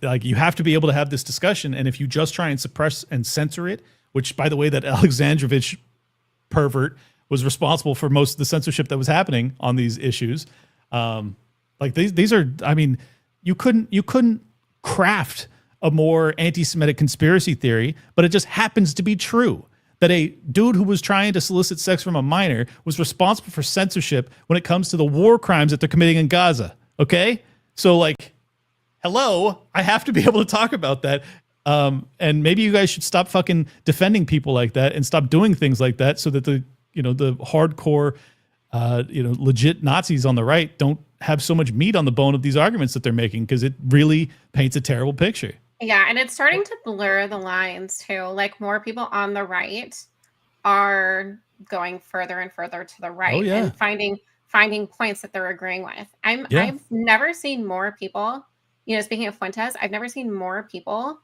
like you have to be able to have this discussion. And if you just try and suppress and censor it, which by the way, that Alexandrovich pervert was responsible for most of the censorship that was happening on these issues. Like these are, I mean. You couldn't craft a more anti-Semitic conspiracy theory, but it just happens to be true that a dude who was trying to solicit sex from a minor was responsible for censorship when it comes to the war crimes that they're committing in Gaza. Okay? So like, hello, I have to be able to talk about that. And maybe you guys should stop fucking defending people like that and stop doing things like that so that the hardcore, legit Nazis on the right don't have so much meat on the bone of these arguments that they're making, because it really paints a terrible picture. Yeah, and it's starting to blur the lines too. Like more people on the right are going further and further to the right and finding points that they're agreeing with. I've never seen more people, speaking of Fuentes, I've never seen more people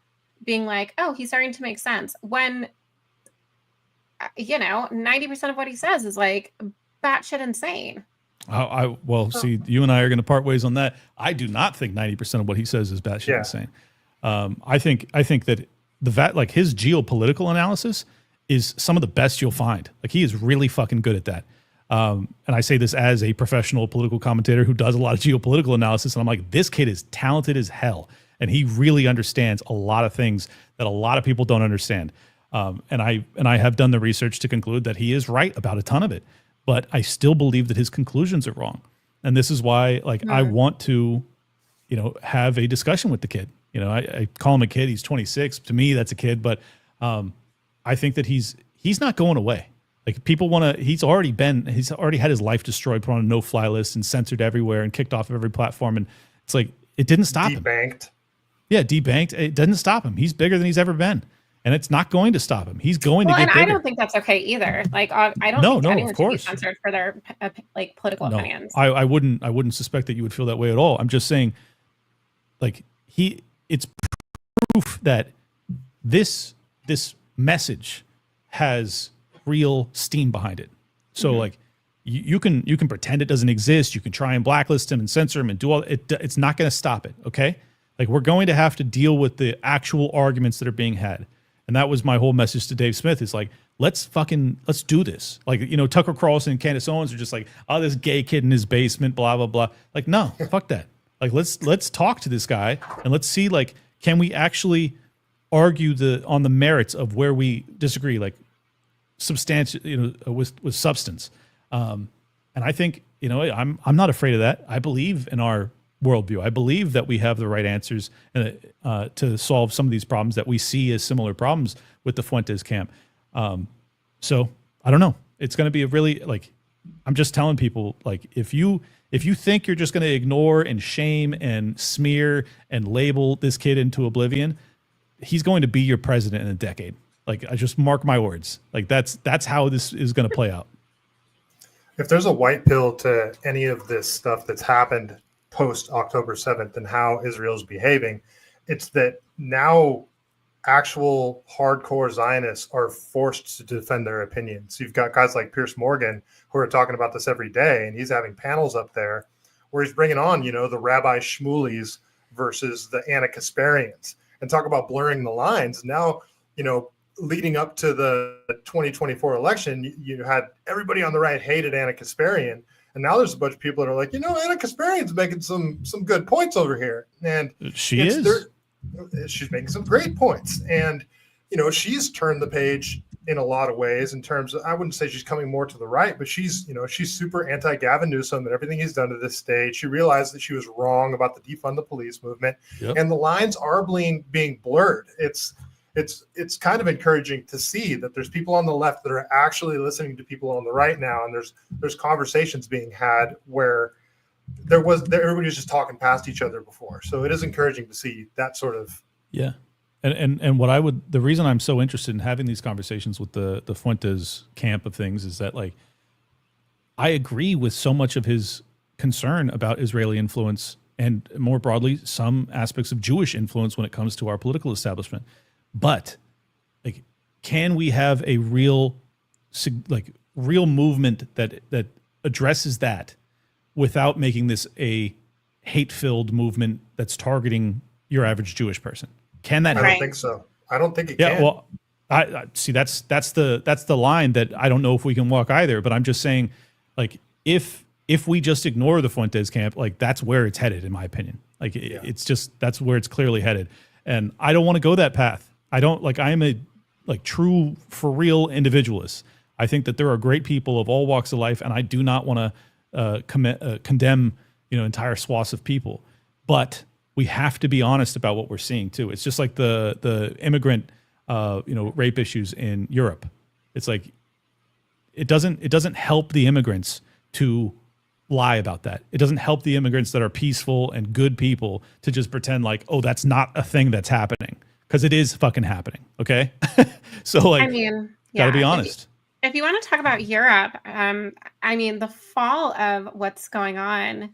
being like, oh, he's starting to make sense, when 90% of what he says is like batshit insane. See, you and I are going to part ways on that. I do not think 90% of what he says is batshit insane. I think that his geopolitical analysis is some of the best you'll find. Like he is really fucking good at that. And I say this as a professional political commentator who does a lot of geopolitical analysis. And I'm like, this kid is talented as hell. And he really understands a lot of things that a lot of people don't understand. And I have done the research to conclude that he is right about a ton of it. But I still believe that his conclusions are wrong. And this is why, I want to, have a discussion with the kid. I call him a kid. He's 26. To me, that's a kid. But I think that he's not going away. Like people want to, he's already had his life destroyed, put on a no-fly list and censored everywhere and kicked off of every platform. And it's like, it didn't stop him. Debanked. Yeah, debanked. It doesn't stop him. He's bigger than he's ever been. And it's not going to stop him. He's going to get bigger. I don't think that's okay either. Like, I don't think anyone should be censored for their political opinions. I wouldn't suspect that you would feel that way at all. I'm just saying, it's proof that this message has real steam behind it. So you can pretend it doesn't exist. You can try and blacklist him and censor him and do all it. It's not going to stop it. Okay. Like we're going to have to deal with the actual arguments that are being had. And that was my whole message to Dave Smith is like, let's do this. Like, Tucker Carlson and Candace Owens are just like, oh, this gay kid in his basement, blah, blah, blah. Like, no, fuck that. Like, let's talk to this guy and let's see, like, can we actually argue on the merits of where we disagree, like with substance. And I think, I'm not afraid of that. I believe in our worldview. I believe that we have the right answers to solve some of these problems that we see as similar problems with the Fuentes camp. So I don't know. It's going to be a really I'm just telling people, if you think you're just going to ignore and shame and smear and label this kid into oblivion, he's going to be your president in a decade. I just mark my words. That's how this is going to play out. If there's a white pill to any of this stuff that's happened post October 7th and how Israel's behaving, it's that now actual hardcore Zionists are forced to defend their opinions. You've got guys like Piers Morgan who are talking about this every day, and he's having panels up there where he's bringing on, the Rabbi Shmulis versus the Anna-Kasparians and talk about blurring the lines. Now, leading up to the 2024 election, you had everybody on the right hated Anna Kasparian. And now there's a bunch of people that are like, Anna Kasparian's making some good points over here. And she's making some great points. And, she's turned the page in a lot of ways in terms of, I wouldn't say she's coming more to the right, but she's super anti-Gavin Newsom and everything he's done to this stage. She realized that she was wrong about the defund the police movement. Yep. And the lines are being blurred. It's kind of encouraging to see that there's people on the left that are actually listening to people on the right now, and there's conversations being had where everybody was just talking past each other before. So it is encouraging to see that sort of And the reason I'm so interested in having these conversations with the Fuentes camp of things is that, like, I agree with so much of his concern about Israeli influence and, more broadly, some aspects of Jewish influence when it comes to our political establishment. But, like, can we have a real movement that addresses that without making this a hate-filled movement that's targeting your average Jewish person? Can that I happen? don't think so. I don't think it Yeah, can. well, I see that's the line that I don't know if we can walk either. But I'm just saying, like, if we just ignore the Fuentes camp, like, that's where it's headed, in my opinion. Like, it's just, that's where it's clearly headed, and I don't want to go that path. I don't, like, I am a, like, true, for real individualist. I think that there are great people of all walks of life, and I do not want to condemn, entire swaths of people. But we have to be honest about what we're seeing too. It's just like the immigrant, rape issues in Europe. It's like, it doesn't help the immigrants to lie about that. It doesn't help the immigrants that are peaceful and good people to just pretend like, oh, that's not a thing that's happening, because it is fucking happening. Okay. So, like, I mean, gotta be honest. If you want to talk about Europe, I mean, the fall of what's going on,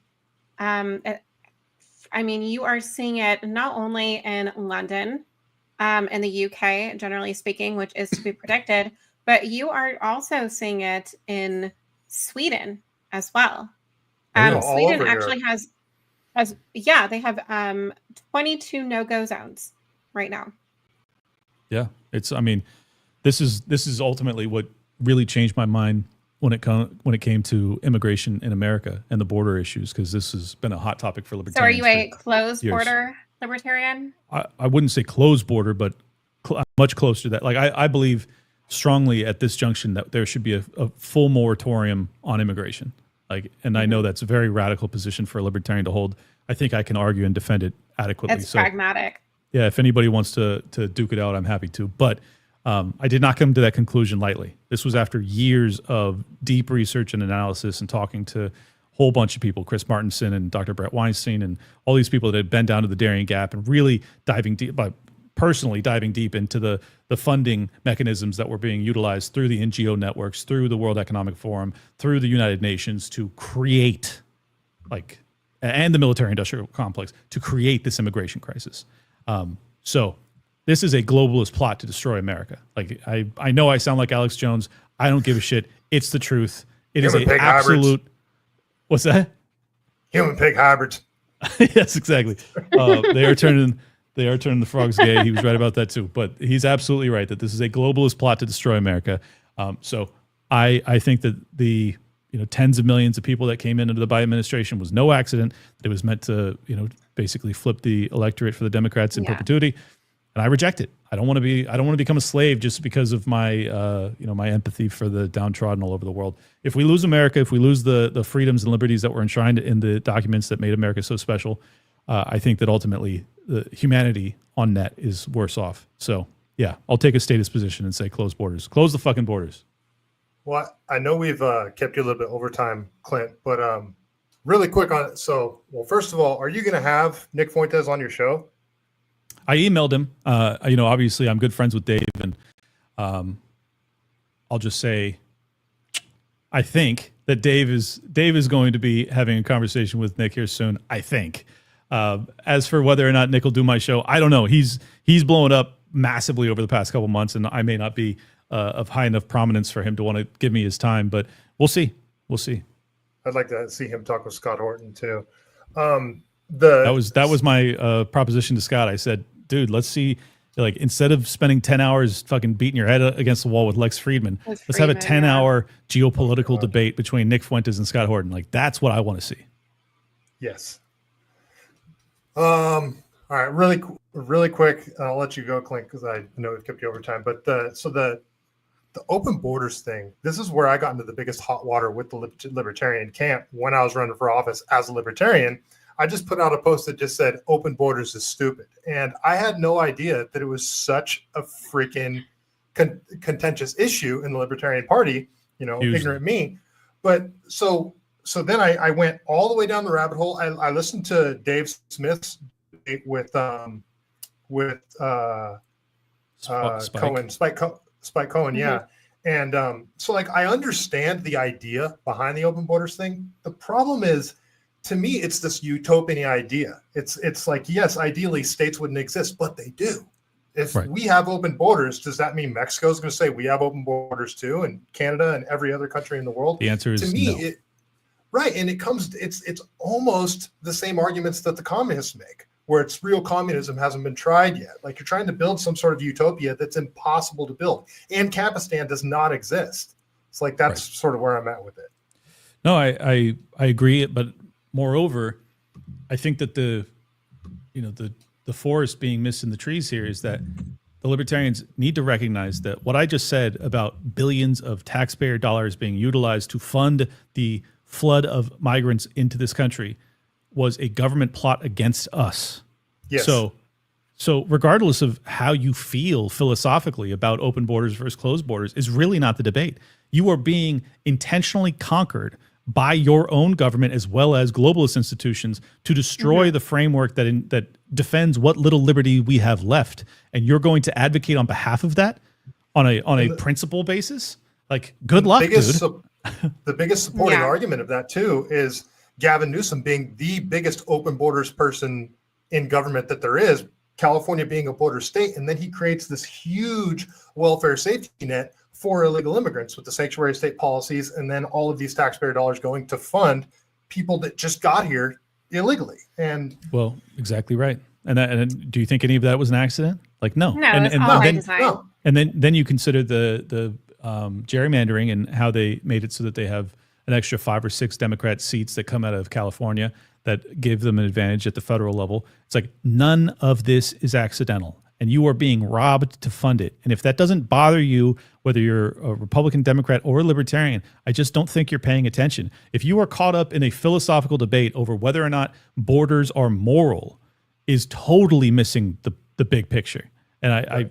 you are seeing it not only in London, in the UK, generally speaking, which is to be predicted, but you are also seeing it in Sweden as well. Sweden actually has they have 22 no-go zones right now. Yeah, this is ultimately what really changed my mind when it came to immigration in America and the border issues, because this has been a hot topic for libertarians. So are you a closed border libertarian? I wouldn't say closed border, but much closer to that. Like, I believe strongly at this junction that there should be a full moratorium on immigration. Like, and I know that's a very radical position for a libertarian to hold. I think I can argue and defend it adequately. It's pragmatic. Yeah, if anybody wants to duke it out, I'm happy to. But I did not come to that conclusion lightly. This was after years of deep research and analysis and talking to a whole bunch of people, Chris Martenson and Dr. Brett Weinstein, and all these people that had been down to the Darien Gap and really personally diving deep into the funding mechanisms that were being utilized through the NGO networks, through the World Economic Forum, through the United Nations to create, and the military-industrial complex, to create this immigration crisis. So this is a globalist plot to destroy America. Like, I know I sound like Alex Jones. I don't give a shit. It's the truth. It is an absolute. Hybrids. What's that? Human pig hybrids. Yes, exactly. They are turning the frogs gay. He was right about that too. But he's absolutely right that this is a globalist plot to destroy America. So I think that the tens of millions of people that came into the Biden administration was no accident. That it was meant to basically flip the electorate for the Democrats in perpetuity. And I reject it. I don't want to become a slave just because of my my empathy for the downtrodden all over the world. If we lose America, if we lose the freedoms and liberties that were enshrined in the documents that made America so special, I think that ultimately the humanity on net is worse off. So yeah, I'll take a statist position and say close borders. Close the fucking borders. Well, I know we've kept you a little bit over time, Clint, but really quick on it. So, well, first of all, are you going to have Nick Fuentes on your show? I emailed him. Obviously I'm good friends with Dave, and I'll just say I think that Dave is going to be having a conversation with Nick here soon. I think. As for whether or not Nick will do my show, I don't know. He's blown up massively over the past couple months, and I may not be of high enough prominence for him to want to give me his time, but we'll see. We'll see. I'd like to see him talk with Scott Horton too. That was my proposition to Scott. I said, dude, let's see. Like, instead of spending 10 hours fucking beating your head against the wall with Lex Friedman, let's have a 10-hour geopolitical debate between Nick Fuentes and Scott Horton. Like, that's what I want to see. Yes. All right, really quick. I'll let you go, Clint, because I know we've kept you over time. But the open borders thing, this is where I got into the biggest hot water with the libertarian camp when I was running for office as a libertarian. I just put out a post that just said open borders is stupid. And I had no idea that it was such a freaking contentious issue in the Libertarian Party, ignorant me. But so then I went all the way down the rabbit hole. I listened to Dave Smith's debate with with Spike. Cohen, Spike Cohen, yeah. And so like I understand the idea behind the open borders thing. The problem is, to me, it's this utopian idea. It's like, yes, ideally states wouldn't exist, but they do. If we have open borders, does that mean Mexico is going to say we have open borders too, and Canada and every other country in the world? The answer is to me, no. Right. And it's almost the same arguments that the communists make, where it's real communism hasn't been tried yet. Like you're trying to build some sort of utopia that's impossible to build. And Capistan does not exist. It's like that's sort of where I'm at with it. No, I agree. But moreover, I think that the forest being missed in the trees here is that the libertarians need to recognize that what I just said about billions of taxpayer dollars being utilized to fund the flood of migrants into this country was a government plot against us. Yes. So regardless of how you feel philosophically about open borders versus closed borders is really not the debate. You are being intentionally conquered by your own government as well as globalist institutions to destroy the framework that defends what little liberty we have left. And you're going to advocate on behalf of that on a principle basis? Like, good luck, dude. The biggest supporting argument of that too is Gavin Newsom being the biggest open borders person in government that there is, California being a border state. And then he creates this huge welfare safety net for illegal immigrants with the sanctuary state policies, and then all of these taxpayer dollars going to fund people that just got here illegally. And well, exactly right. And do you think any of that was an accident? Like, no. No, it's all by design. And then you consider the gerrymandering and how they made it so that they have an extra 5 or 6 Democrat seats that come out of California that give them an advantage at the federal level. It's like none of this is accidental. And you are being robbed to fund it. And if that doesn't bother you, whether you're a Republican, Democrat, or a Libertarian, I just don't think you're paying attention. If you are caught up in a philosophical debate over whether or not borders are moral, is totally missing the big picture. And I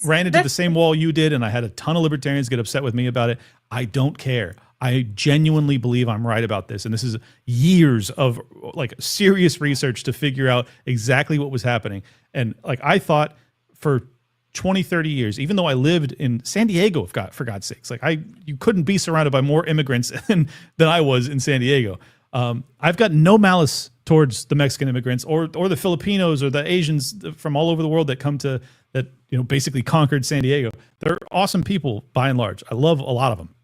ran into the same wall you did, and I had a ton of Libertarians get upset with me about it. I don't care. I genuinely believe I'm right about this. And this is years of like serious research to figure out exactly what was happening. And like, I thought for 20, 30 years, even though I lived in San Diego, for God's sakes, like you couldn't be surrounded by more immigrants than I was in San Diego. I've got no malice towards the Mexican immigrants or the Filipinos or the Asians from all over the world that basically conquered San Diego. They're awesome people by and large. I love a lot of them.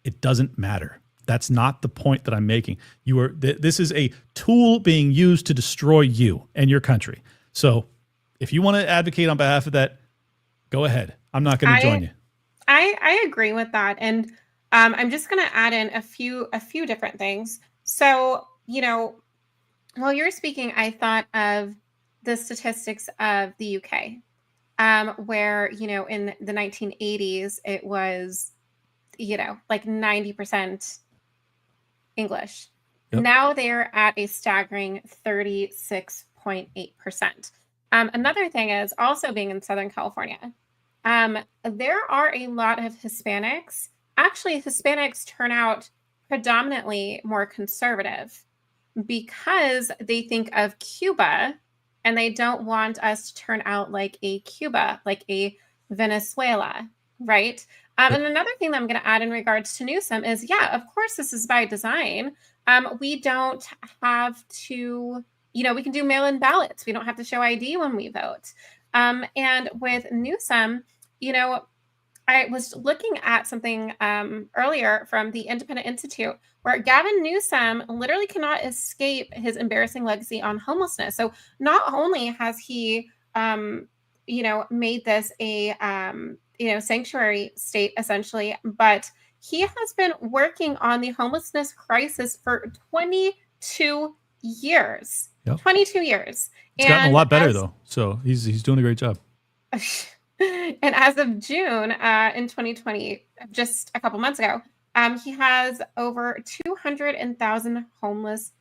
It doesn't matter. That's not the point that I'm making. This is a tool being used to destroy you and your country. So if you want to advocate on behalf of that, go ahead. I'm not going to join you. I agree with that. And I'm just going to add in a few different things. So, while you're speaking, I thought of the statistics of the UK, where, in the 1980s, it was, like 90% English. Yep. Now they're at a staggering 36.8%. Another thing is also being in Southern California. There are a lot of Hispanics. Actually, Hispanics turn out predominantly more conservative because they think of Cuba and they don't want us to turn out like a Cuba, like a Venezuela, right? And another thing that I'm going to add in regards to Newsom is, of course, this is by design. We don't have to, we can do mail-in ballots. We don't have to show ID when we vote. And with Newsom, I was looking at something earlier from the Independent Institute where Gavin Newsom literally cannot escape his embarrassing legacy on homelessness. So not only has he, made this a, sanctuary state essentially, but he has been working on the homelessness crisis for 22 years. Yep. 22 years. It's gotten a lot better though. So he's doing a great job. And as of June in 2020, just a couple months ago, he has over 200,000 homeless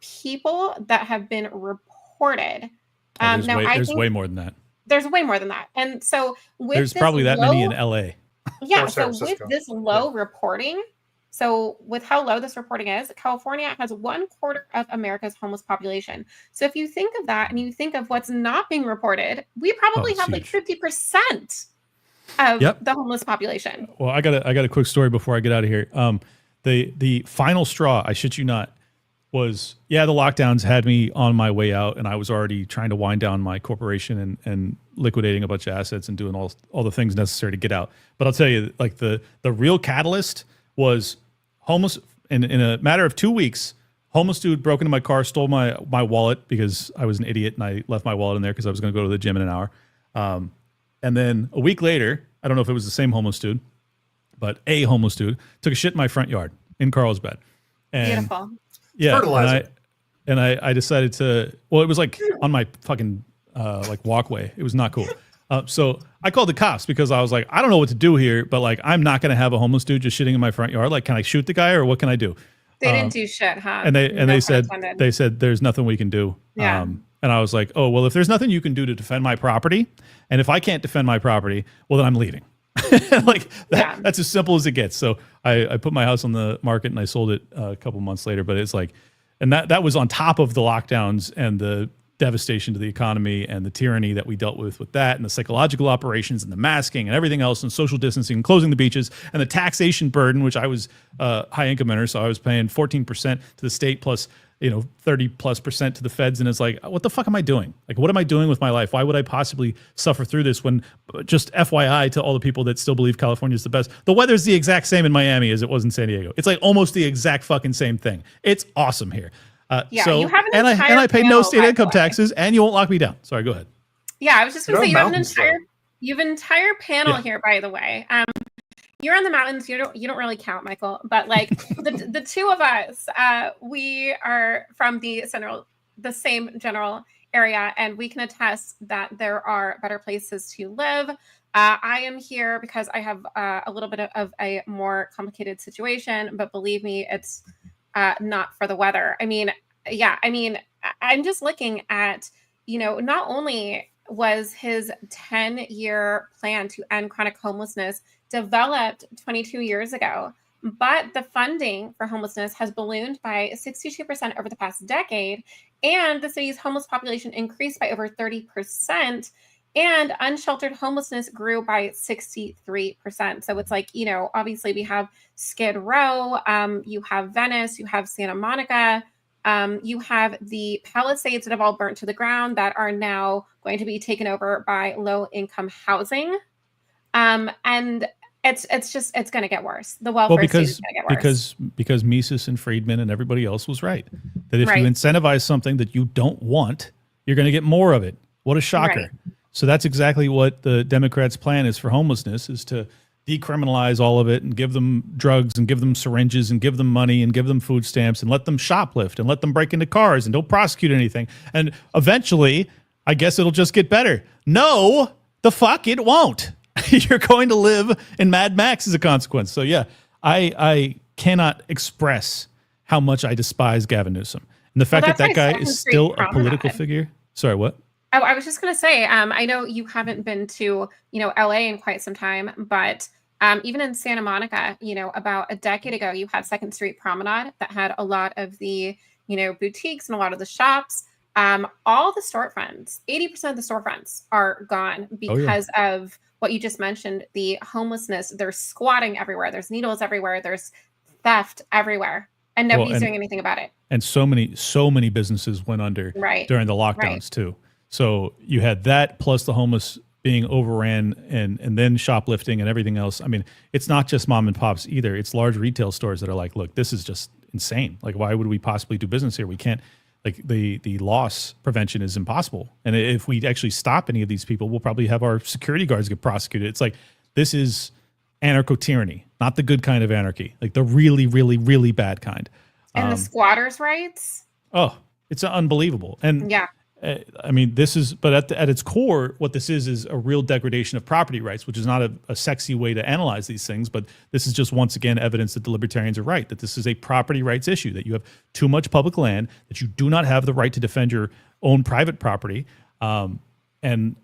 people that have been reported. There's way more than that. There's way more than that. And so there's probably that many in LA. Yeah. So with this low reporting, So with how low this reporting is, California has 1/4 of America's homeless population. So if you think of that and you think of what's not being reported, we probably have like 50% of the homeless population. Well, I got a quick story before I get out of here. The final straw, I shit you not, was the lockdowns had me on my way out, and I was already trying to wind down my corporation and liquidating a bunch of assets and doing all the things necessary to get out. But I'll tell you, like the real catalyst was homeless. In a matter of 2 weeks, homeless dude broke into my car, stole my wallet because I was an idiot and I left my wallet in there because I was going to go to the gym in an hour. And then a week later, I don't know if it was the same homeless dude, but a homeless dude took a shit in my front yard in Carlsbad. And beautiful. Yeah, and I decided to. Well, it was like on my fucking like walkway. It was not cool. So I called the cops because I was like, I don't know what to do here, but like I'm not going to have a homeless dude just shitting in my front yard. Like, can I shoot the guy or what can I do? They didn't do shit, huh? And they said there's nothing we can do. Yeah. And I was like, oh well, if there's nothing you can do to defend my property, and if I can't defend my property, well then I'm leaving. Like that's as simple as it gets. So I put my house on the market and I sold it a couple months later. But it's like, and that was on top of the lockdowns and the devastation to the economy and the tyranny that we dealt with that and the psychological operations and the masking and everything else and social distancing and closing the beaches and the taxation burden, which I was high income earner, so I was paying 14% to the state plus 30+% to the feds. And it's like, what the fuck am I doing? Like, what am I doing with my life? Why would I possibly suffer through this when, just FYI to all the people that still believe California is the best, the weather's the exact same in Miami as it was in San Diego. It's like almost the exact fucking same thing. It's awesome here. You have and I pay no state income taxes and you won't lock me down. Sorry, go ahead. Yeah, I was just going to say, you have an entire panel here, by the way. You're in the mountains. You don't really count, Michael. But like the two of us, we are from the same general area, and we can attest that there are better places to live. I am here because I have a little bit of a more complicated situation, but believe me, it's not for the weather. I'm just looking at, not only was his 10-year plan to end chronic homelessness developed 22 years ago, but the funding for homelessness has ballooned by 62% over the past decade, and the city's homeless population increased by over 30%, and unsheltered homelessness grew by 63%. So it's like, obviously we have Skid Row, you have Venice, you have Santa Monica, you have the Palisades that have all burnt to the ground that are now going to be taken over by low-income housing. And it's going to get worse. The welfare state is going to get worse. Because Mises and Friedman and everybody else was right. That if you incentivize something that you don't want, you're going to get more of it. What a shocker. Right. So that's exactly what the Democrats' plan is for homelessness, is to decriminalize all of it and give them drugs and give them syringes and give them money and give them food stamps and let them shoplift and let them break into cars and don't prosecute anything. And eventually, I guess it'll just get better. No, the fuck it won't. You're going to live in Mad Max as a consequence. So yeah, I cannot express how much I despise Gavin Newsom. And the fact that guy is still a political figure. Sorry, what? Oh, I was just going to say, I know you haven't been to, LA in quite some time, but even in Santa Monica, about a decade ago, you had Second Street Promenade that had a lot of the, boutiques and a lot of the shops. All the storefronts, 80% of the storefronts are gone because of what you just mentioned, the homelessness. There's squatting everywhere. There's needles everywhere. There's theft everywhere. And nobody's doing anything about it. And so many businesses went under during the lockdowns too. So you had that plus the homeless being overran and then shoplifting and everything else. I mean, it's not just mom and pops either. It's large retail stores that are like, look, this is just insane. Like, why would we possibly do business here? We can't, like the loss prevention is impossible. And if we actually stop any of these people, we'll probably have our security guards get prosecuted. It's like, this is anarcho-tyranny, not the good kind of anarchy, like the really, really, really bad kind. And the squatters' rights? Oh, it's unbelievable. And I mean, this is, but at its core, what this is a real degradation of property rights, which is not a sexy way to analyze these things. But this is just, once again, evidence that the libertarians are right, that this is a property rights issue, that you have too much public land, that you do not have the right to defend your own private property. And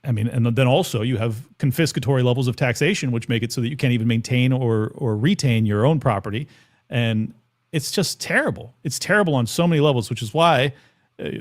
I mean, and then also you have confiscatory levels of taxation, which make it so that you can't even maintain or retain your own property. And it's just terrible. It's terrible on so many levels, which is why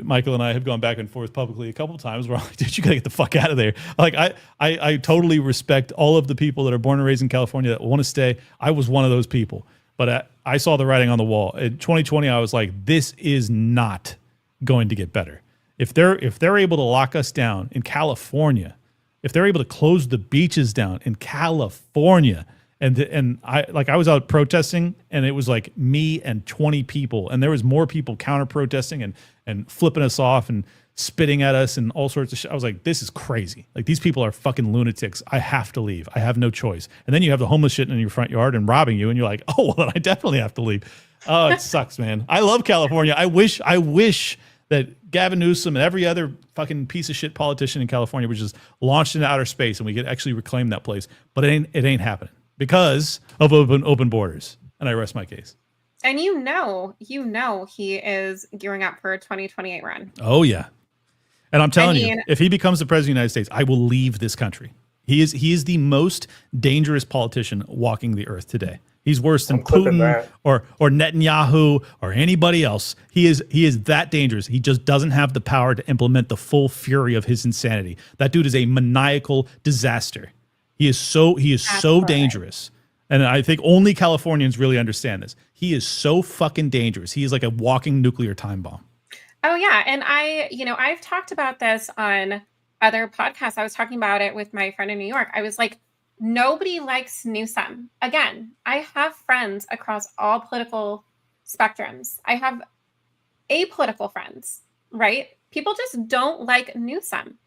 Michael and I have gone back and forth publicly a couple of times where I'm like, dude, you gotta get the fuck out of there. Like I totally respect all of the people that are born and raised in California that want to stay. I was one of those people, but I saw the writing on the wall. In 2020, I was like, this is not going to get better. If they're able to lock us down in California, if they're able to close the beaches down in California, and I was out protesting, and it was like me and 20 people, and there was more people counter protesting and flipping us off and spitting at us and all sorts of shit. I was like, this is crazy. Like, these people are fucking lunatics. I have to leave. I have no choice. And then you have the homeless shit in your front yard and robbing you, and you're like, oh, well, then I definitely have to leave. Oh, it sucks, man. I love California. I wish that Gavin Newsom and every other fucking piece of shit politician in California was just launched into outer space and we could actually reclaim that place. But it ain't happening because of open borders. And I rest my case. And you know he is gearing up for a 2028 run. Oh yeah. And I'm telling you, if he becomes the president of the United States, I will leave this country. He is the most dangerous politician walking the earth today. He's worse than Putin or Netanyahu or anybody else. He is that dangerous. He just doesn't have the power to implement the full fury of his insanity. That dude is a maniacal disaster. He is so dangerous. And I think only Californians really understand this. He is so fucking dangerous. He is like a walking nuclear time bomb. Oh yeah, and I've talked about this on other podcasts. I was talking about it with my friend in New York. I was like, nobody likes Newsom. Again, I have friends across all political spectrums. I have apolitical friends, right? People just don't like Newsom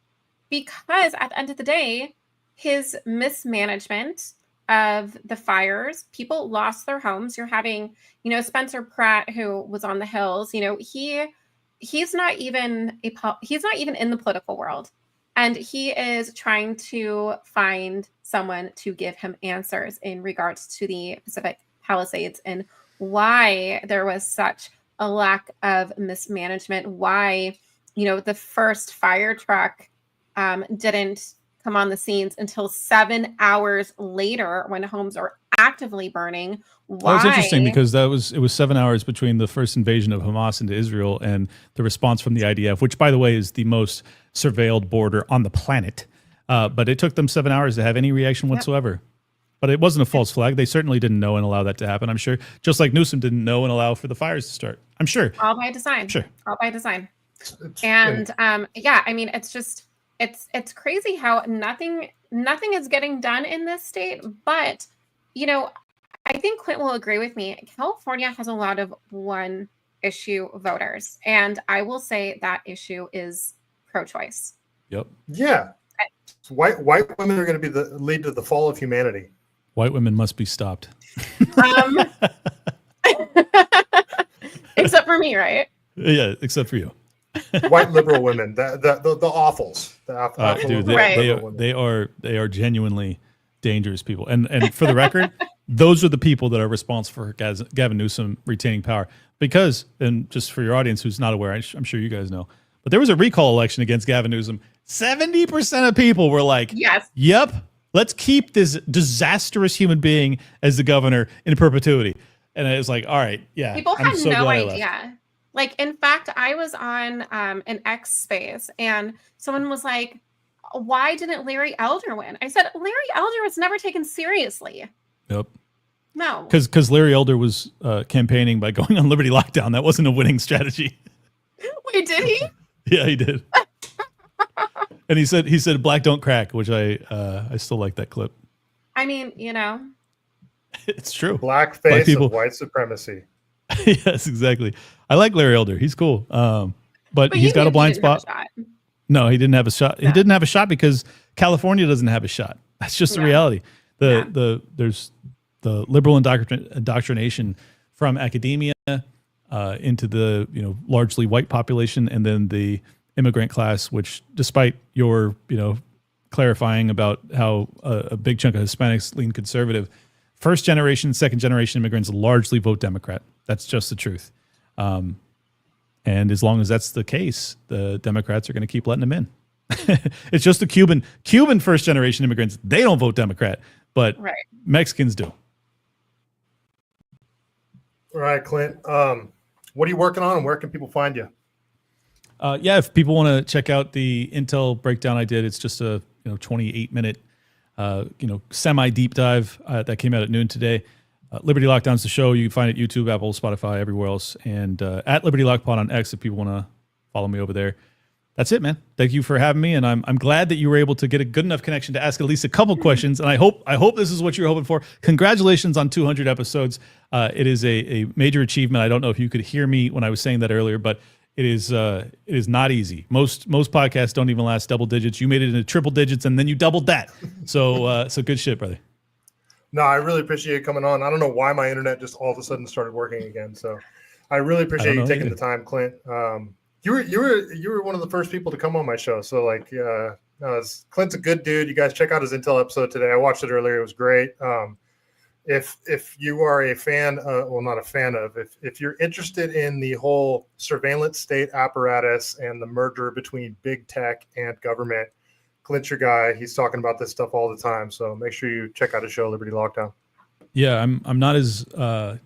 because at the end of the day, his mismanagement of the fires, people lost their homes. You're having, Spencer Pratt, who was on the Hills, he's not even in the political world. And he is trying to find someone to give him answers in regards to the Pacific Palisades and why there was such a lack of mismanagement, why, the first fire truck didn't come on the scenes until 7 hours later when homes are actively burning. Why? Well, it's interesting because it was 7 hours between the first invasion of Hamas into Israel and the response from the IDF, which, by the way, is the most surveilled border on the planet. But it took them 7 hours to have any reaction whatsoever. Yep. But it wasn't a false flag. They certainly didn't know and allow that to happen, I'm sure. Just like Newsom didn't know and allow for the fires to start. I'm sure. All by design. Sure. All by design. And it's crazy how nothing is getting done in this state. But, I think Clint will agree with me. California has a lot of one issue voters. And I will say that issue is pro-choice. Yep. Yeah. White women are going to be the lead to the fall of humanity. White women must be stopped. Except for me, right? Yeah, except for you. White liberal women, the awfuls. Dude, they are genuinely dangerous people. And for the record, those are the people that are responsible for Gavin Newsom retaining power. Because, and just for your audience who's not aware, I'm sure you guys know, but there was a recall election against Gavin Newsom. 70% of people were like, yes, yep, let's keep this disastrous human being as the governor in perpetuity. And it was like, all right, yeah. People had no idea. Like, in fact, I was on an X space and someone was like, why didn't Larry Elder win? I said, Larry Elder was never taken seriously. Yep. No. Because Larry Elder was campaigning by going on Liberty lockdown. That wasn't a winning strategy. Wait, did he? Yeah, he did. And he said black don't crack, which I still like that clip. I mean, it's true. Blackface of white supremacy. Yes, exactly. I like Larry Elder. He's cool. But he's got a blind spot. No, he didn't have a shot. Yeah. He didn't have a shot because California doesn't have a shot. That's just the reality. There's the liberal indoctrination from academia into the largely white population, and then the immigrant class, which, despite your clarifying about how a big chunk of Hispanics lean conservative, first generation, second generation immigrants largely vote Democrat. That's just the truth. And as long as that's the case, the Democrats are going to keep letting them in. It's just the Cuban first generation immigrants. They don't vote Democrat, but Right. Mexicans do. All right, Clint. What are you working on, and where can people find you? Yeah, if people want to check out the Intel breakdown I did, it's just a 28-minute semi deep dive that came out at noon today. Liberty Lockdown's the show. You can find it at YouTube, Apple, Spotify, everywhere else, and at Liberty Lockpod on X if people want to follow me over there. That's it, man. Thank you for having me, and I'm glad that you were able to get a good enough connection to ask at least a couple questions. And I hope this is what you're hoping for. Congratulations on 200 episodes. It is a major achievement. I don't know if you could hear me when I was saying that earlier, but it is not easy. Most podcasts don't even last double digits. You made it into triple digits, and then you doubled that. So good shit, brother. No, I really appreciate you coming on. I don't know why my internet just all of a sudden started working again. So I really appreciate you taking the time, Clint. You were one of the first people to come on my show. So Clint's a good dude. You guys check out his Intel episode today. I watched it earlier. It was great. If you are a fan, not a fan of, if you're interested in the whole surveillance state apparatus and the merger between big tech and government, Clint's your guy. He's talking about this stuff all the time. So make sure you check out his show, Liberty Lockdown. Yeah, I'm not as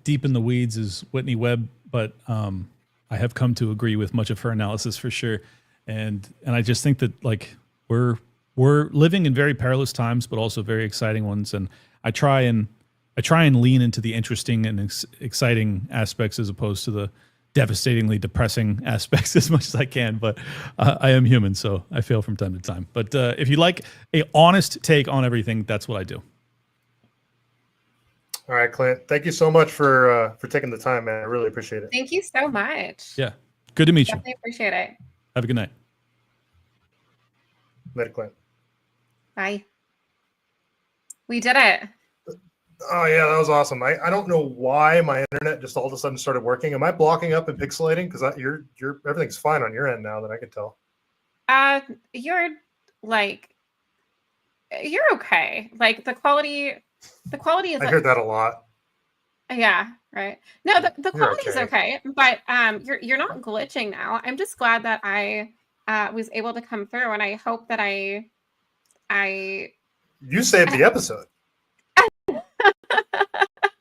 deep in the weeds as Whitney Webb, but I have come to agree with much of her analysis for sure. And I just think that we're living in very perilous times, but also very exciting ones. And I try and lean into the interesting and exciting aspects as opposed to the devastatingly depressing aspects as much as I can. But I am human, so I fail from time to time. But if you like a honest take on everything, that's what I do. All right, Clint. Thank you so much for taking the time, man. I really appreciate it. Thank you so much. Yeah. Good to meet you. Definitely appreciate it. Have a good night. Later, Clint. Bye. We did it. Oh yeah, that was awesome. I don't know why my internet just all of a sudden started working. Am I blocking up and pixelating? Because your everything's fine on your end now that I can tell. You're okay. Like the quality is. I heard that a lot. Yeah, right. No, the quality is okay, but you're not glitching now. I'm just glad that I was able to come through, and I hope that I. You saved the episode.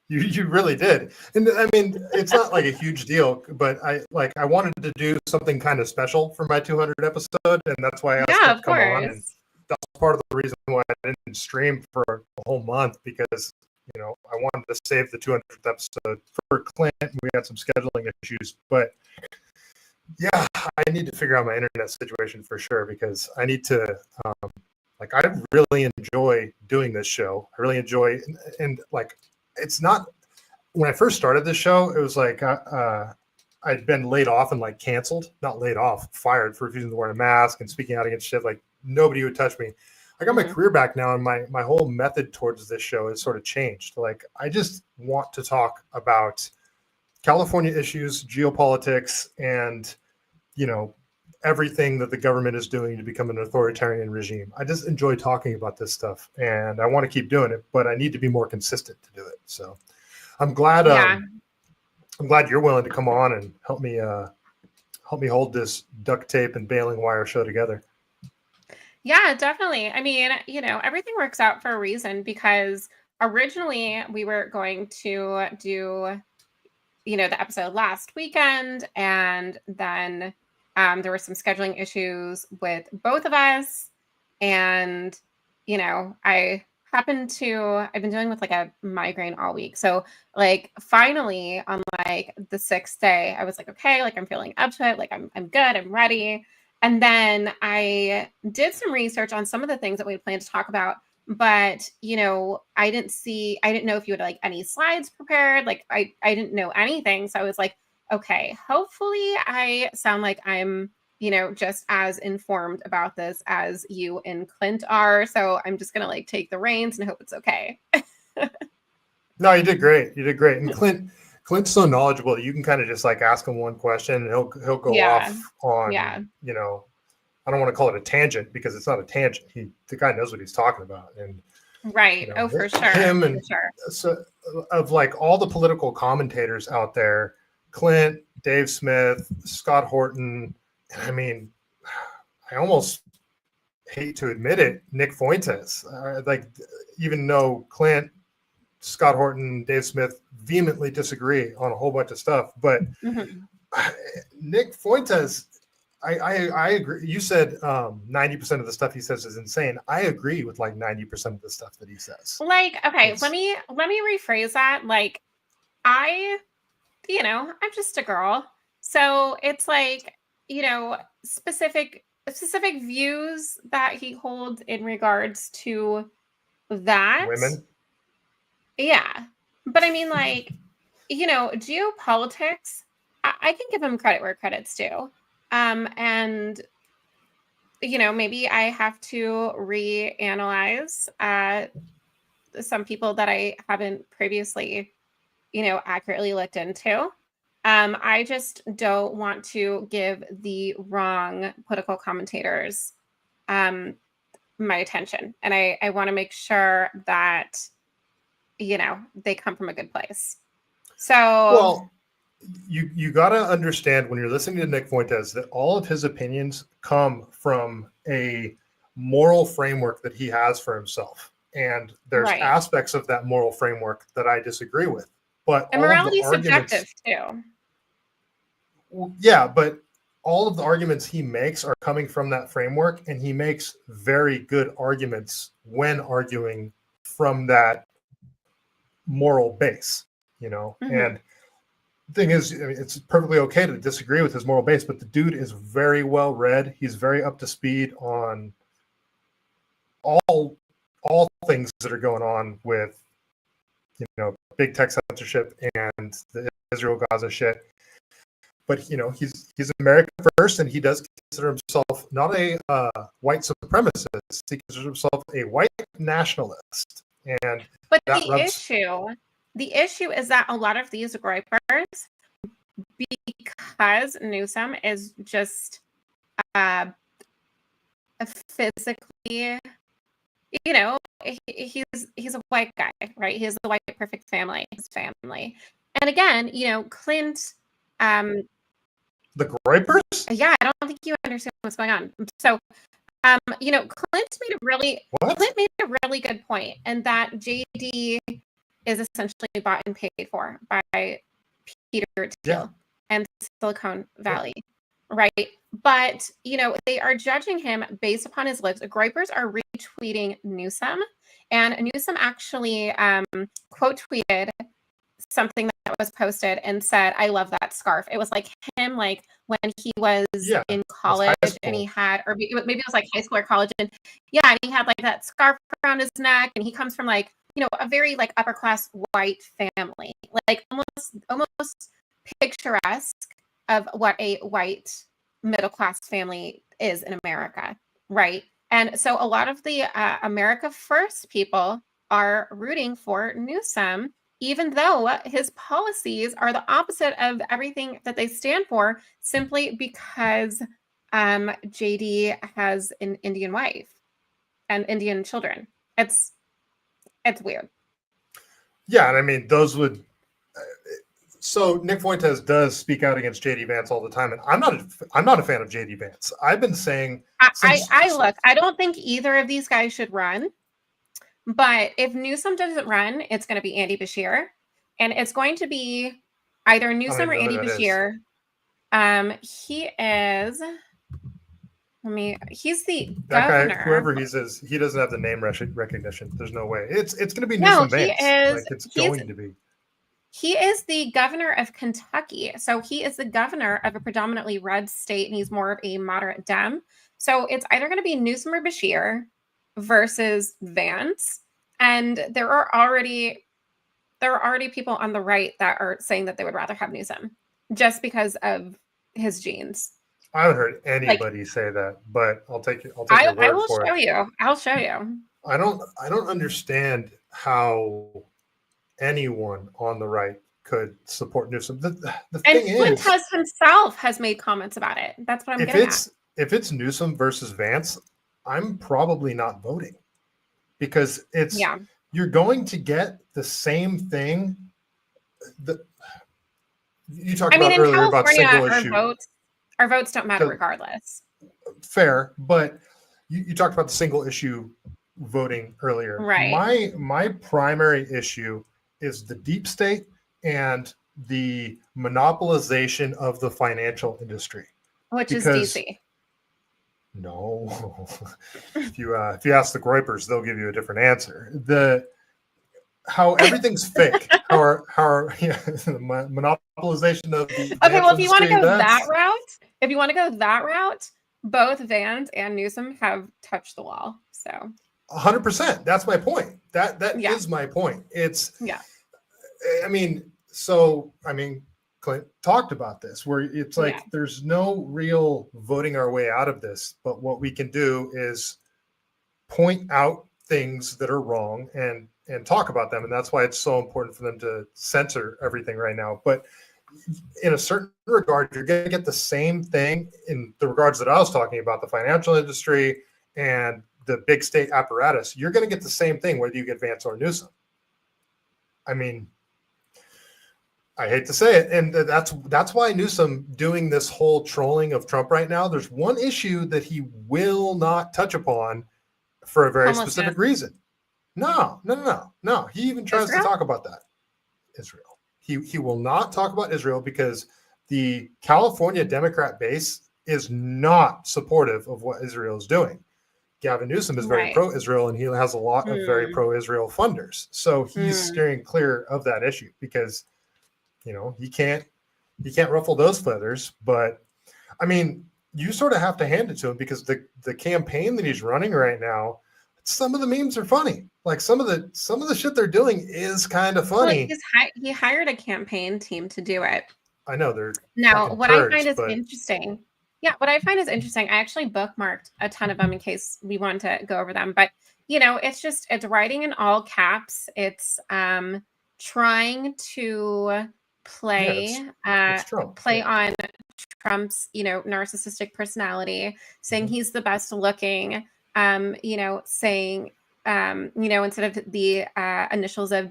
You really did. And I mean, it's not like a huge deal, but I wanted to do something kind of special for my 200 episode, and that's why I asked him to come on. And that's part of the reason why I didn't stream for a whole month, because I wanted to save the 200th episode for Clint. We had some scheduling issues, but yeah, I need to figure out my internet situation for sure, because I need to I really enjoy doing this show. I really enjoy, and it's not, when I first started this show, it was I'd been laid off and canceled, not laid off, fired for refusing to wear a mask and speaking out against shit. Nobody would touch me. I got my career back now, and my whole method towards this show has sort of changed. I just want to talk about California issues, geopolitics, and, everything that the government is doing to become an authoritarian regime. I just enjoy talking about this stuff, and I want to keep doing it, but I need to be more consistent to do it. So I'm glad you're willing to come on and help me hold this duct tape and baling wire show together. Yeah, definitely. I mean, everything works out for a reason, because originally we were going to do, the episode last weekend, and then there were some scheduling issues with both of us. And, I've been dealing with a migraine all week. So finally on the 6th day, I was okay, I'm feeling up to it. I'm good. I'm ready. And then I did some research on some of the things that we had planned to talk about, but, I didn't know if you had any slides prepared. I didn't know anything. So I was okay, hopefully I sound like I'm, just as informed about this as you and Clint are. So I'm just going to take the reins and hope it's okay. No, you did great. You did great. And Clint's so knowledgeable that you can kind of just ask him one question and he'll go off on, I don't want to call it a tangent, because it's not a tangent. The guy knows what he's talking about. And right. For sure. Him and so of all the political commentators out there, Clint, Dave Smith, Scott Horton. I mean, I almost hate to admit it, Nick Fuentes. Like, even though Clint, Scott Horton, Dave Smith vehemently disagree on a whole bunch of stuff, but Nick Fuentes, I agree. You said 90% of the stuff he says is insane. I agree with like 90% of the stuff that he says. Like, okay, let me rephrase that. Like, I'm just a girl. So it's like, specific views that he holds in regards to that. Women. Yeah. But I mean, like, geopolitics, I can give him credit where credit's due. And, maybe I have to reanalyze some people that I haven't previously, accurately looked into. I just don't want to give the wrong political commentators my attention. And I want to make sure that, they come from a good place. So, well, you got to understand when you're listening to Nick Fuentes that all of his opinions come from a moral framework that he has for himself. And there's aspects of that moral framework that I disagree with. But and morality is subjective too. Yeah, but all of the arguments he makes are coming from that framework, and he makes very good arguments when arguing from that moral base, And the thing is, it's perfectly okay to disagree with his moral base, but the dude is very well read. He's very up to speed on all things that are going on with, big tech censorship and the Israel-Gaza shit. But, he's America first, and he does consider himself not a white supremacist. He considers himself a white nationalist. But the issue is that a lot of these gripers, because Newsom is just physically, he's a white guy, right? He has the white perfect family, his family. And again, Clint, the gripers? Yeah, I don't think you understand what's going on. So, Clint made a really good point, and that JD is essentially bought and paid for by Peter Thiel and Silicon Valley, right? But, they are judging him based upon his looks. Gripers are retweeting Newsom, and Newsom actually quote tweeted something that was posted and said, "I love that scarf." It was like him, like when he was in college, and he had, or maybe it was like high school or college, and and he had like that scarf around his neck, and he comes from like a very like upper class white family, like almost picturesque of what a white middle class family is in America, right? And so a lot of the America First people are rooting for Newsom, even though his policies are the opposite of everything that they stand for, simply because JD has an Indian wife and Indian children. It's weird. Yeah, and I mean, those would. So Nick Fuentes does speak out against JD Vance all the time, and I'm not a fan of JD Vance. I've been saying. I don't think either of these guys should run. But if Newsom doesn't run, it's going to be Andy Beshear, and it's going to be either Newsom or Andy Beshear. He is. He's the governor. Guy, whoever he is, he doesn't have the name recognition. There's no way. It's going to be Newsom Vance. It's going to be. He is the governor of Kentucky, so he is the governor of a predominantly red state, and he's more of a moderate Dem. So it's either going to be Newsom or Beshear versus Vance, and there are already people on the right that are saying that they would rather have Newsom just because of his genes. I haven't heard anybody say that, but I'll take your word for it. I will show you. I'll show you. I don't understand how anyone on the right could support Newsom. The thing is, Fuentes himself has made comments about it. That's what I'm getting at. If it's Newsom versus Vance, I'm probably not voting, because you're going to get the same thing. You talked about earlier about single issue. Our votes don't matter regardless. Fair, but you talked about the single issue voting earlier. Right. My primary issue is the deep state and the monopolization of the financial industry. Which is DC. No, if you ask the Groypers, they'll give you a different answer. How everything's fake. How the monopolization of the okay. Well, if you want to go that route, both Vance and Newsom have touched the wall. So 100%. That's my point. That is my point. It's I mean, Clint talked about this, where it's like there's no real voting our way out of this, but what we can do is point out things that are wrong and talk about them, and that's why it's so important for them to censor everything right now. But in a certain regard, you're going to get the same thing in the regards that I was talking about, the financial industry and the big state apparatus. You're going to get the same thing whether you get Vance or Newsom. I mean, I hate to say it, and that's why Newsom doing this whole trolling of Trump right now. There's one issue that he will not touch upon for a very specific reason. No. He even tries to talk about that. Israel. He will not talk about Israel because the California Democrat base is not supportive of what Israel is doing. Gavin Newsom is very pro-Israel, and he has a lot of very pro-Israel funders. So he's steering clear of that issue because, he can't ruffle those feathers. But I mean, you sort of have to hand it to him because the campaign that he's running right now, some of the memes are funny. Like some of the shit they're doing is kind of funny. Well, he hired a campaign team to do it. I know they're now. What I find is interesting. Yeah, what I find is interesting. I actually bookmarked a ton of them in case we want to go over them. But it's writing in all caps. It's trying to play on Trump's narcissistic personality, saying he's the best looking. Saying instead of the initials of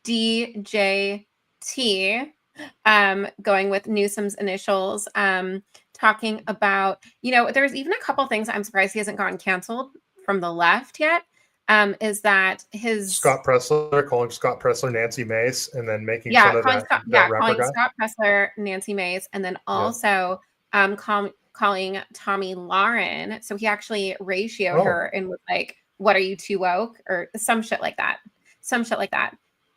DJT, going with Newsom's initials, talking about, there's even a couple things I'm surprised he hasn't gotten canceled from the left yet. Is that his calling Scott Presler Nancy Mace and then making fun of that rapper guy? Scott Presler Nancy Mace, and then also calling Tommy Lauren. So he actually ratioed her and was like, "What are you, too woke?" or some shit like that.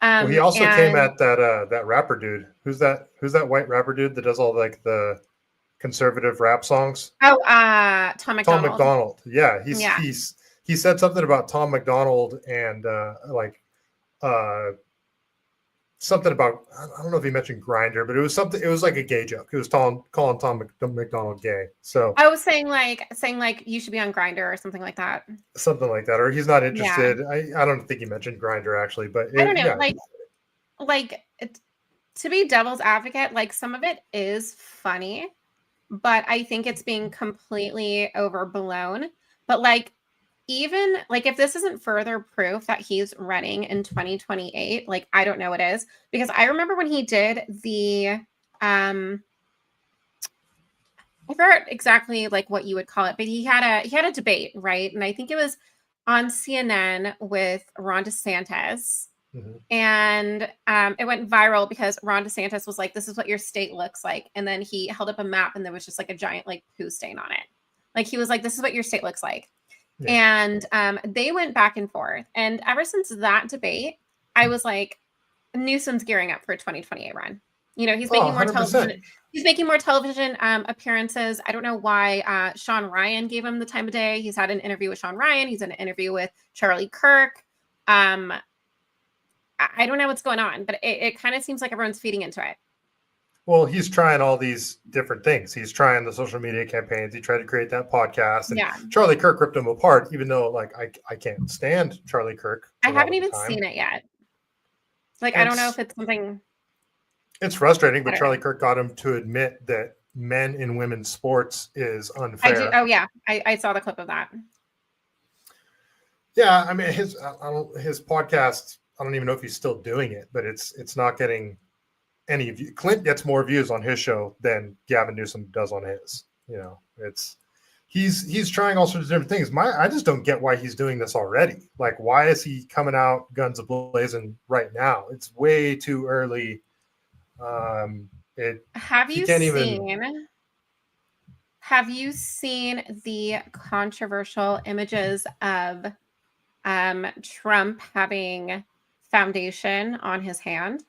Well, he also came at that rapper dude. Who's that white rapper dude that does all like the conservative rap songs? Oh, Tom McDonald. Tom McDonald. Yeah, he said something about Tom McDonald and something about, I don't know if he mentioned Grindr, but it was something. It was like a gay joke. It was calling Tom McDonald gay. So I was saying like you should be on Grindr or something like that. Something like that, or he's not interested. I don't think he mentioned Grindr actually, but I don't know. Like to be devil's advocate, like some of it is funny, but I think it's being completely overblown. But like, even like if this isn't further proof that he's running in 2028, like I don't know what is, because I remember when he did the I forgot exactly like what you would call it, but he had a debate, right? And I think it was on CNN with Ron DeSantis. And it went viral because Ron DeSantis was like, "This is what your state looks like," and then he held up a map and there was just like a giant like poo stain on it. Like he was like, "This is what your state looks like." And they went back and forth. And ever since that debate, I was like, Newsom's gearing up for a 2028 run. He's making more television. He's making more television appearances. I don't know why Sean Ryan gave him the time of day. He's had an interview with Sean Ryan. He's had an interview with Charlie Kirk. I don't know what's going on, but it kind of seems like everyone's feeding into it. Well, he's trying all these different things. He's trying the social media campaigns. He tried to create that podcast. And Charlie Kirk ripped him apart, even though like I can't stand Charlie Kirk. I haven't even seen it yet. Like, I don't know if it's something. It's frustrating, but Charlie Kirk got him to admit that men in women's sports is unfair. I saw the clip of that. Yeah, I mean his podcast, I don't even know if he's still doing it, but it's not getting any view. Clint gets more views on his show than Gavin Newsom does on his. he's trying all sorts of different things. I just don't get why he's doing this already. Like, why is he coming out guns a-blazing right now? It's way too early. Have he you can't seen even. have you seen the controversial images of Trump having foundation on his hand?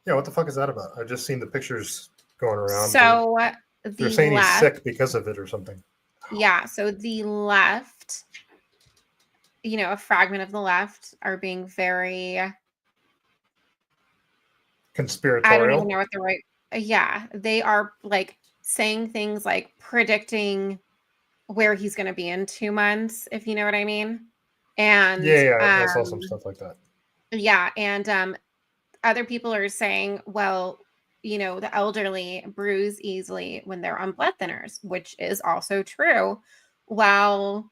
Yeah, what the fuck is that about? I've just seen the pictures going around. So They're the saying he's left, sick because of it or something. yeah, so the left, a fragment of the left are being very, I don't even Conspiratorial. know what the right, yeah, they are like saying things like predicting where he's going to be in 2 months, if you know what I mean. And Yeah, I saw some stuff like that. yeah, and other people are saying, well, the elderly bruise easily when they're on blood thinners, which is also true. While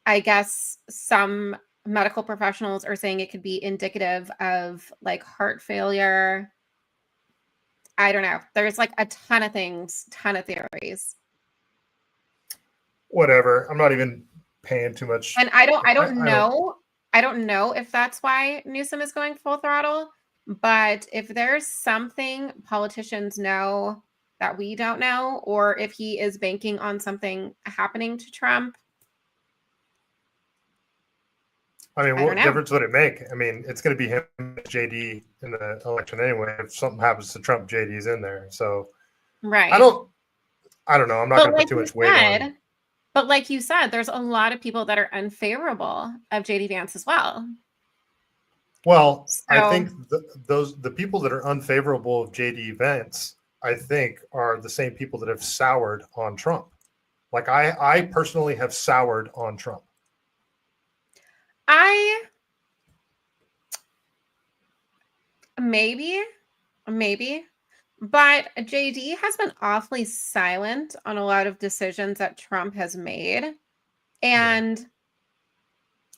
I guess some medical professionals are saying it could be indicative of like heart failure. I don't know. There's like a ton of things, ton of theories. Whatever. I'm not even paying too much. And I don't I know. I don't know if that's why Newsom is going full throttle, but if there's something politicians know that we don't know, or if he is banking on something happening to Trump. I mean, I don't what know. difference would it make? I mean, it's going to be him and JD in the election anyway. If something happens to Trump, JD's in there. So Right. I don't know. I'm not going to put too much weight on. But like you said, there's a lot of people that are unfavorable of JD Vance as well. Well, So, I think the people that are unfavorable of JD Vance, I think, are the same people that have soured on Trump. Like I personally have soured on Trump. Maybe, but JD has been awfully silent on a lot of decisions that Trump has made. And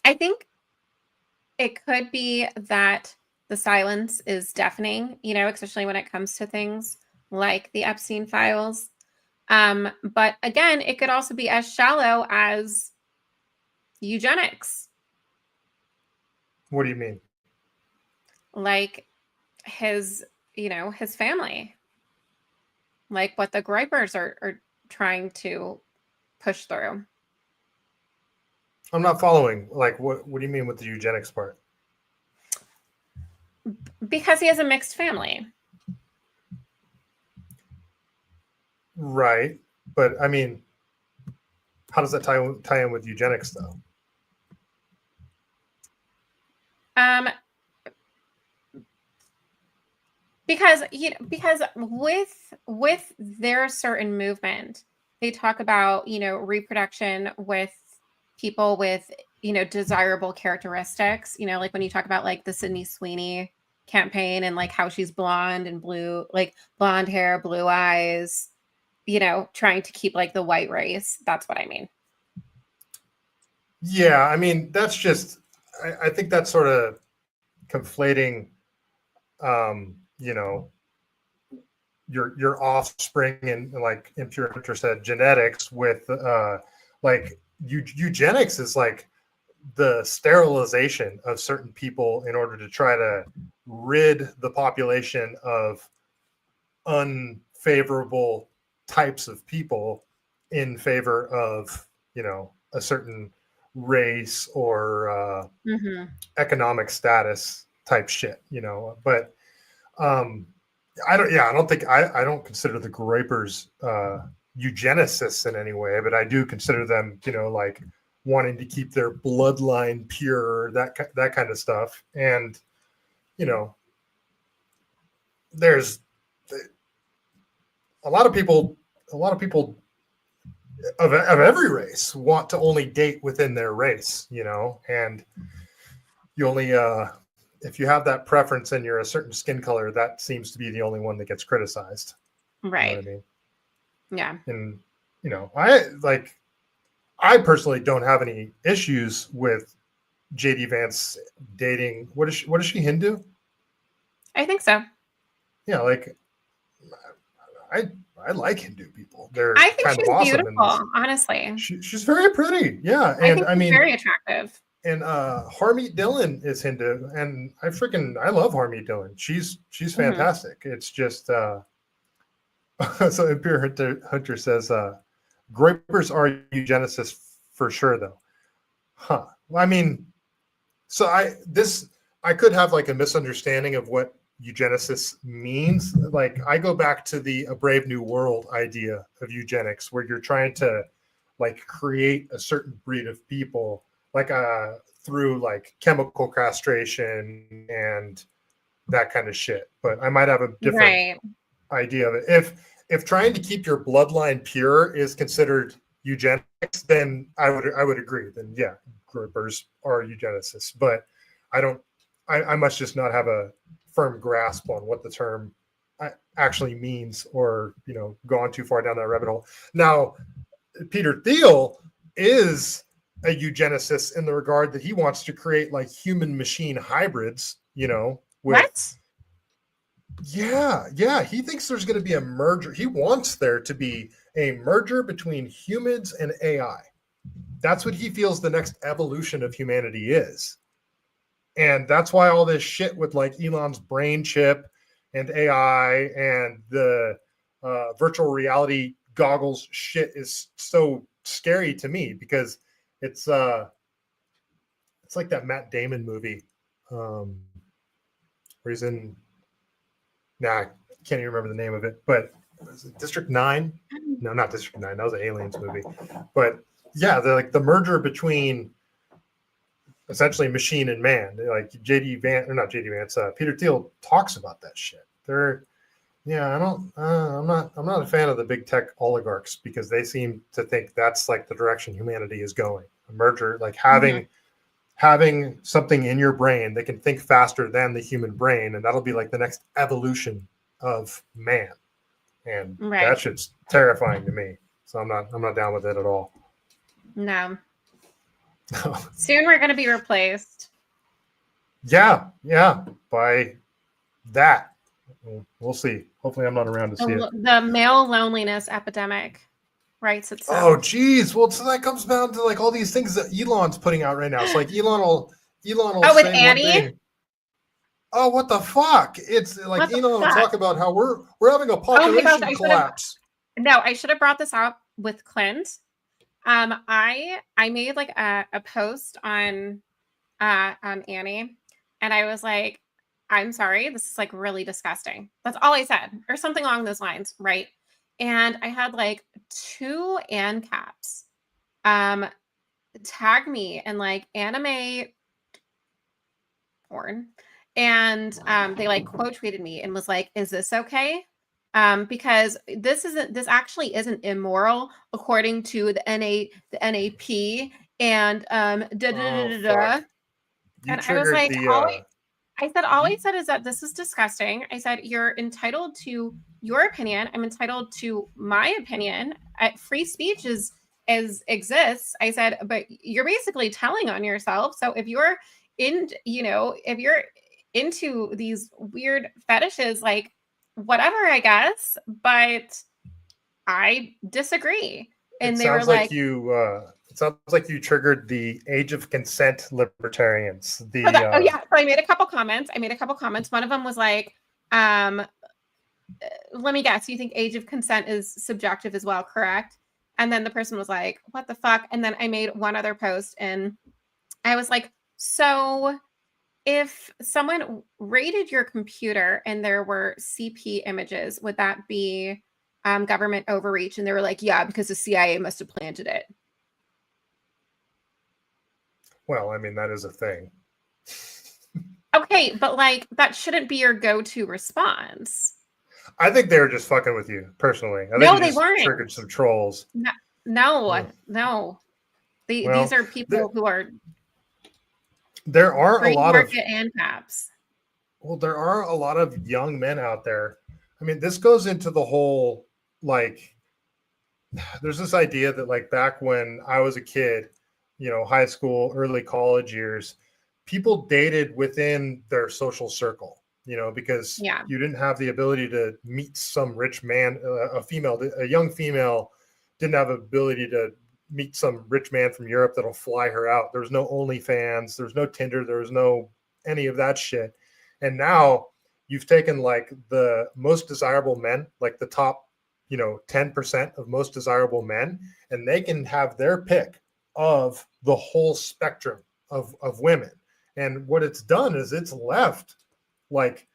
I think it could be that the silence is deafening, especially when it comes to things like the Epstein files. But again, it could also be as shallow as eugenics. What do you mean? Like his family, like what the Groypers are trying to push through. I'm not following. Like, what do you mean with the eugenics part? Because he has a mixed family. Right. But I mean, how does that tie in with eugenics though? Because with their certain movement, they talk about reproduction with people with desirable characteristics. Like when you talk about like the Sydney Sweeney campaign and like how she's blonde and blue, like blonde hair, blue eyes, trying to keep like the white race. That's what I mean. Yeah, I mean that's just. I think that's sort of conflating. Your offspring and like impure said genetics with like eugenics is like the sterilization of certain people in order to try to rid the population of unfavorable types of people in favor of a certain race or economic status type shit, but I don't consider the Groypers eugenicists in any way, but I do consider them, like wanting to keep their bloodline pure, that kind of stuff. And, there's a lot of people of every race want to only date within their race, and you only, if you have that preference and you're a certain skin color, that seems to be the only one that gets criticized. Right. You know what I mean? Yeah. And, I personally don't have any issues with JD Vance dating. What is she, Hindu? I think so. Yeah. Like, I like Hindu people. They're I think kind she's of awesome beautiful, honestly. She's very pretty. Yeah. I And think I she's mean, very attractive. and Harmeet Dillon is Hindu, and I love Harmeet Dillon. She's fantastic. It's just so Imperial Hunter says Groypers are eugenicists for sure though. Huh. Well, I mean, so I could have like a misunderstanding of what eugenicist means. Like I go back to the A Brave New World idea of eugenics, where you're trying to like create a certain breed of people, like through like chemical castration and that kind of shit. But I might have a different idea of it. If trying to keep your bloodline pure is considered eugenics, then I would agree. Then yeah, Groypers are eugenicists. But I must just not have a firm grasp on what the term actually means, or gone too far down that rabbit hole. Now, Peter Thiel is a eugenicist in the regard that he wants to create like human machine hybrids, with what? Yeah. He thinks there's going to be a merger. He wants there to be a merger between humans and AI. That's what he feels the next evolution of humanity is. And that's why all this shit with like Elon's brain chip and AI and the virtual reality goggles shit is so scary to me, because it's like that Matt Damon movie where he's in, I can't even remember the name of it, but was it District 9? No, not District 9. That was an Aliens movie. But yeah, they're like the merger between essentially machine and man. Like Peter Thiel talks about that shit. I'm not a fan of the big tech oligarchs, because they seem to think that's like the direction humanity is going. A merger, like having something in your brain that can think faster than the human brain, and that'll be like the next evolution of man. And that shit's terrifying to me. So I'm not down with it at all. No. Soon we're going to be replaced. Yeah, by that. We'll see. Hopefully I'm not around to see it. The male loneliness epidemic writes itself. Oh, geez. Well, so that comes down to like all these things that Elon's putting out right now. It's like Elon will with say Annie? one thing. Oh, what the fuck? It's like Elon will talk about how we're having a population collapse. I should have brought this up with Clint. I made like a post on Annie, and I was like, I'm sorry, this is like really disgusting. That's all I said, or something along those lines, right? And I had like 2 ANCAPs tag me in like anime porn, and they like quote tweeted me and was like, is this okay? Because this actually isn't immoral according to the NAP and and I was like, all I said is that this is disgusting. I said, you're entitled to your opinion. I'm entitled to my opinion. Free speech exists. I said, but you're basically telling on yourself. So if you're if you're into these weird fetishes, like whatever, I guess, but I disagree. And they were like, it sounds like you triggered the age of consent libertarians. So I made a couple comments. One of them was like, let me guess, you think age of consent is subjective as well, correct? And then the person was like, what the fuck? And then I made one other post, and I was like, so if someone raided your computer and there were CP images, would that be government overreach? And they were like, yeah, because the CIA must have planted it. Well, I mean, that is a thing. Okay, but like that shouldn't be your go-to response. I think they were just fucking with you personally. I think they weren't. Triggered some trolls. No. These are people who are. There are a lot of ANCAPs. Well, there are a lot of young men out there. I mean, this goes into the whole like. There's this idea that like back when I was a kid, high school, early college years, people dated within their social circle. because Yeah. you didn't have the ability to meet some rich man, a young female didn't have the ability to meet some rich man from Europe that'll fly her out. There's no OnlyFans, there's no Tinder, there's no any of that shit. And now you've taken like the most desirable men, like the top, 10% of most desirable men, and they can have their pick of the whole spectrum of women. And what it's done is it's left like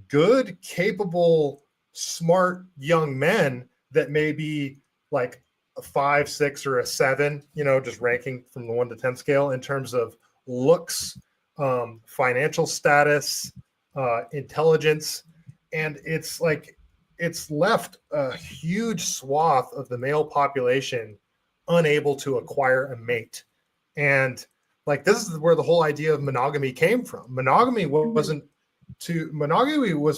good, capable, smart young men that may be like a 5, 6, or a 7, just ranking from the 1 to 10 scale in terms of looks, financial status, intelligence. And it's like, it's left a huge swath of the male population unable to acquire a mate. And like, this is where the whole idea of monogamy came from. Monogamy was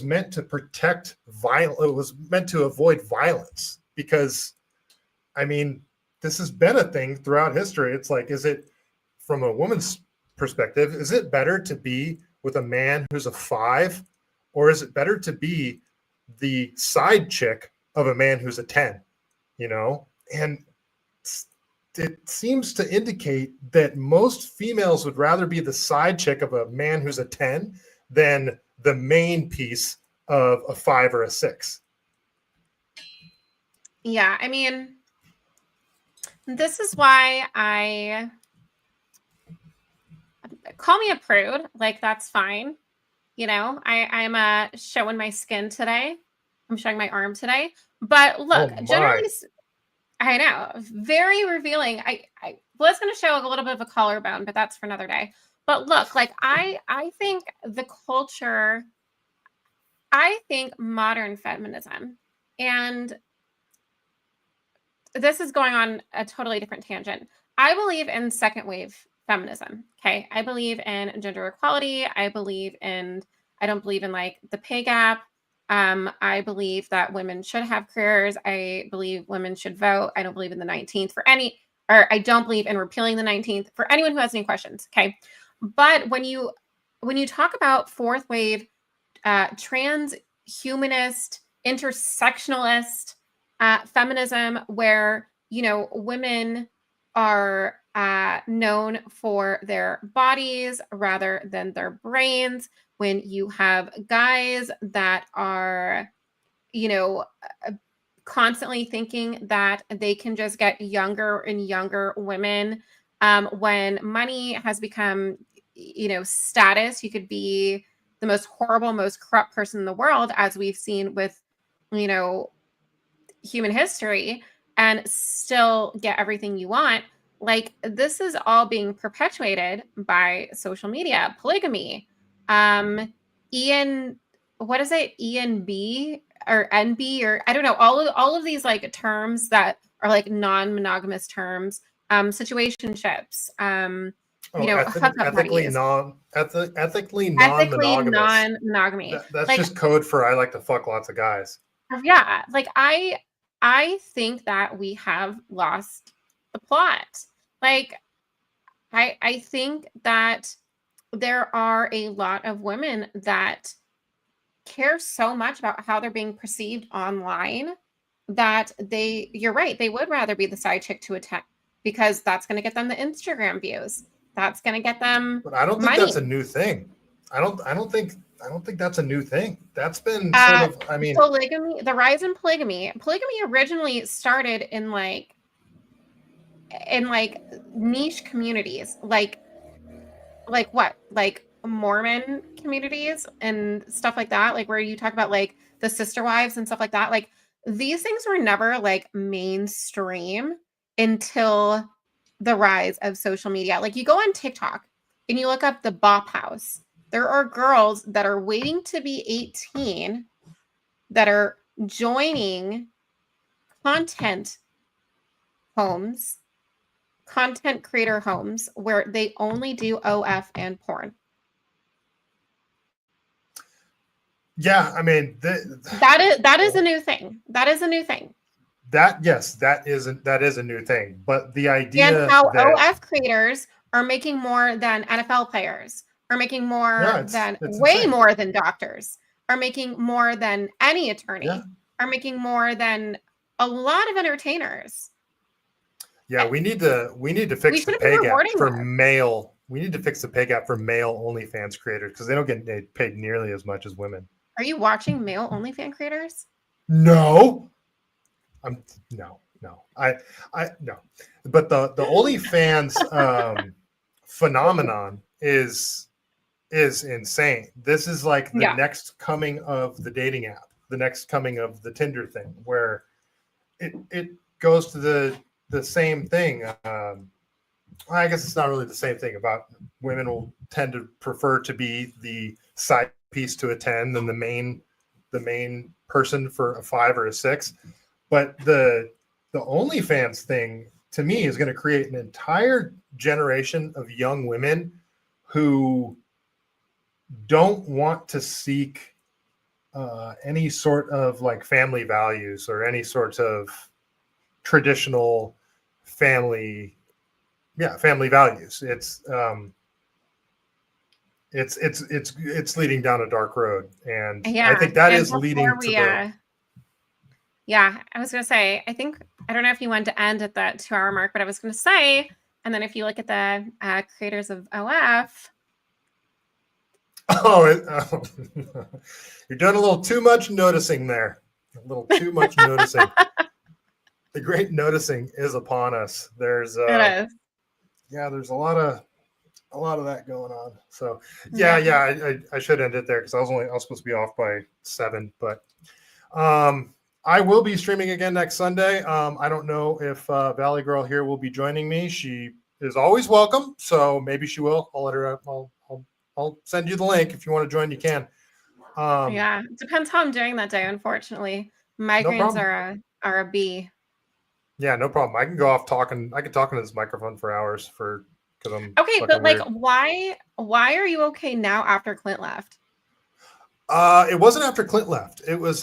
meant to protect violence. It was meant to avoid violence, because this has been a thing throughout history. It's like, is it, from a woman's perspective, is it better to be with a man who's a 5, or is it better to be the side chick of a man who's a 10? And it seems to indicate that most females would rather be the side chick of a man who's a 10 than the main piece of a 5 or a 6. Yeah, this is why I call me a prude. Like, that's fine. I'm showing my skin today. I'm showing my arm today. But look, generally, I know, very revealing. I was going to show a little bit of a collarbone, but that's for another day. But look, like, I think the culture, I think modern feminism, and this is going on a totally different tangent. I believe in second wave feminism. Okay. I believe in gender equality. I don't believe in like the pay gap. I believe that women should have careers. I believe women should vote. I don't believe in the 19th I don't believe in repealing the 19th for anyone who has any questions. Okay. But when you talk about fourth wave, transhumanist, intersectionalist, feminism, where, women are known for their bodies rather than their brains, when you have guys that are, constantly thinking that they can just get younger and younger women, when money has become, status. You could be the most horrible, most corrupt person in the world, as we've seen with, human history, and still get everything you want. Like, this is all being perpetuated by social media. Polygamy, what is it, ENB or NB, or I don't know, all of these like terms that are like non-monogamous terms, situationships, ethically non-monogamy. That's like, just code for I like to fuck lots of guys. Yeah, like I think that we have lost the plot. Like, I think that there are a lot of women that care so much about how they're being perceived online that you're right, they would rather be the side chick to a 10, because that's going to get them the Instagram views. That's going to get them. But I don't think money. That's a new thing. I don't think that's a new thing. That's been sort of, polygamy, the rise in polygamy. Polygamy originally started in like niche communities, like what, like Mormon communities and stuff like that, like where you talk about like the sister wives and stuff like that. Like, these things were never like mainstream until the rise of social media. Like, you go on TikTok and you look up the Bop House. There are girls that are waiting to be 18 that are joining content creator homes where they only do OF and porn. Yeah, that is a new thing. That is a new thing. That is a new thing. But the idea and how OF creators are making more than NFL players, are making more Yeah, than it's way insane. more than doctors, are making more than any attorney, Yeah. are making more than a lot of entertainers. Yeah, we need to We fix the should be pay gap rewarding for more. male. We need to fix the pay gap for male OnlyFans creators because they don't get paid nearly as much as women. Are you watching male OnlyFans creators? No, no. I no. But the OnlyFans phenomenon is insane. This is like the Yeah. next coming of the dating app, the next coming of the Tinder thing, where it goes to the same thing. I guess it's not really the same thing. About women will tend to prefer to be the side piece to a 10 than the main person for a 5 or a 6. But the OnlyFans thing to me is going to create an entire generation of young women who don't want to seek any sort of like family values or any sort of traditional family values. It's leading down a dark road, and Yeah. I think that And is leading before to we, yeah, I was going to say, I don't know if you wanted to end at that 2-hour mark, but I was going to say, and then if you look at the creators of OF. You're doing a little too much noticing there. A little too much noticing. The great noticing is upon us. There's It is. there's a lot of that going on. So I should end it there because I was supposed to be off by 7, but I will be streaming again next Sunday. I don't know if Valley Girl here will be joining me. She is always welcome, so maybe she will. I'll let her. I'll send you the link if you want to join. You can. Yeah, it depends how I'm doing that day. Unfortunately, migraines are a B. Yeah, no problem. I can go off talking. I can talk into this microphone for hours because I'm okay. But like, weird. why are you okay now after Clint left? It wasn't after Clint left. It was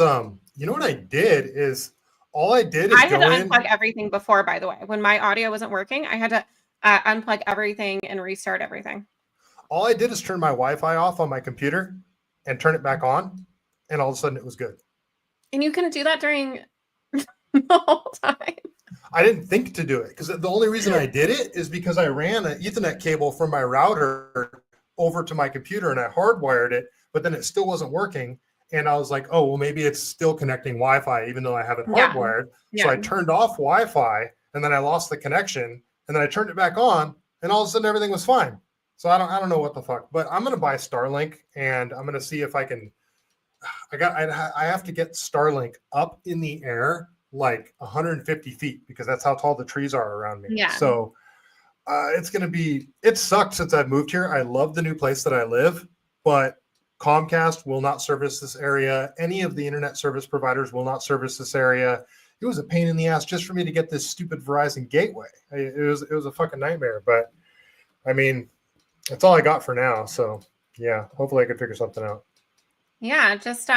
you know what I did is I had to unplug everything before, by the way. When my audio wasn't working, I had to unplug everything and restart everything. All I did is turn my Wi-Fi off on my computer and turn it back on, and all of a sudden it was good. And you couldn't do that during the whole time. I didn't think to do it because the only reason I did it is because I ran an Ethernet cable from my router over to my computer and I hardwired it, but then it still wasn't working. And I was like, oh, well, maybe it's still connecting Wi-Fi even though I have it hardwired. Yeah. So I turned off Wi-Fi and then I lost the connection and then I turned it back on and all of a sudden everything was fine. So I don't know what the fuck, but I'm going to buy Starlink and I'm going to see if I can. I have to get Starlink up in the air like 150 feet because that's how tall the trees are around me. Yeah. So it's going to be. It sucked since I've moved here. I love the new place that I live, but Comcast will not service this area. Any of the internet service providers will not service this area. It was a pain in the ass just for me to get this stupid Verizon gateway. It was a fucking nightmare. But I mean, that's all I got for now. So yeah, hopefully I can figure something out. Yeah, just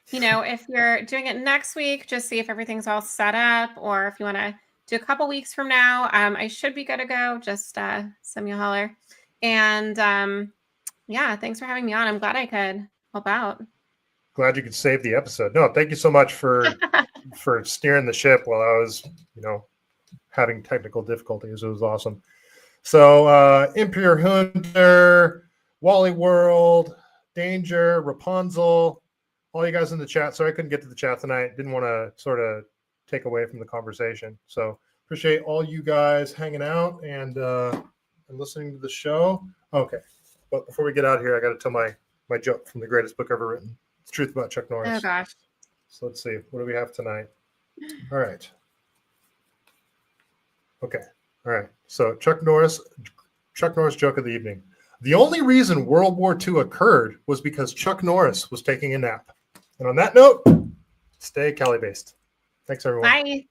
if you're doing it next week, just see if everything's all set up, or if you want to do a couple weeks from now, I should be good to go. Just send me a holler. And yeah, thanks for having me on. I'm glad I could help out. Glad you could save the episode. No, thank you so much for steering the ship while I was, having technical difficulties. It was awesome. So Impure Hunter, Wally World, Danger, Rapunzel, all you guys in the chat. Sorry I couldn't get to the chat tonight. Didn't want to sort of take away from the conversation. So appreciate all you guys hanging out and listening to the show. Okay. But before we get out of here, I got to tell my joke from the greatest book ever written. It's Truth About Chuck Norris. Oh, gosh. So let's see. What do we have tonight? All right. Okay. All right. So Chuck Norris joke of the evening. The only reason World War II occurred was because Chuck Norris was taking a nap. And on that note, stay CaliBased. Thanks, everyone. Bye.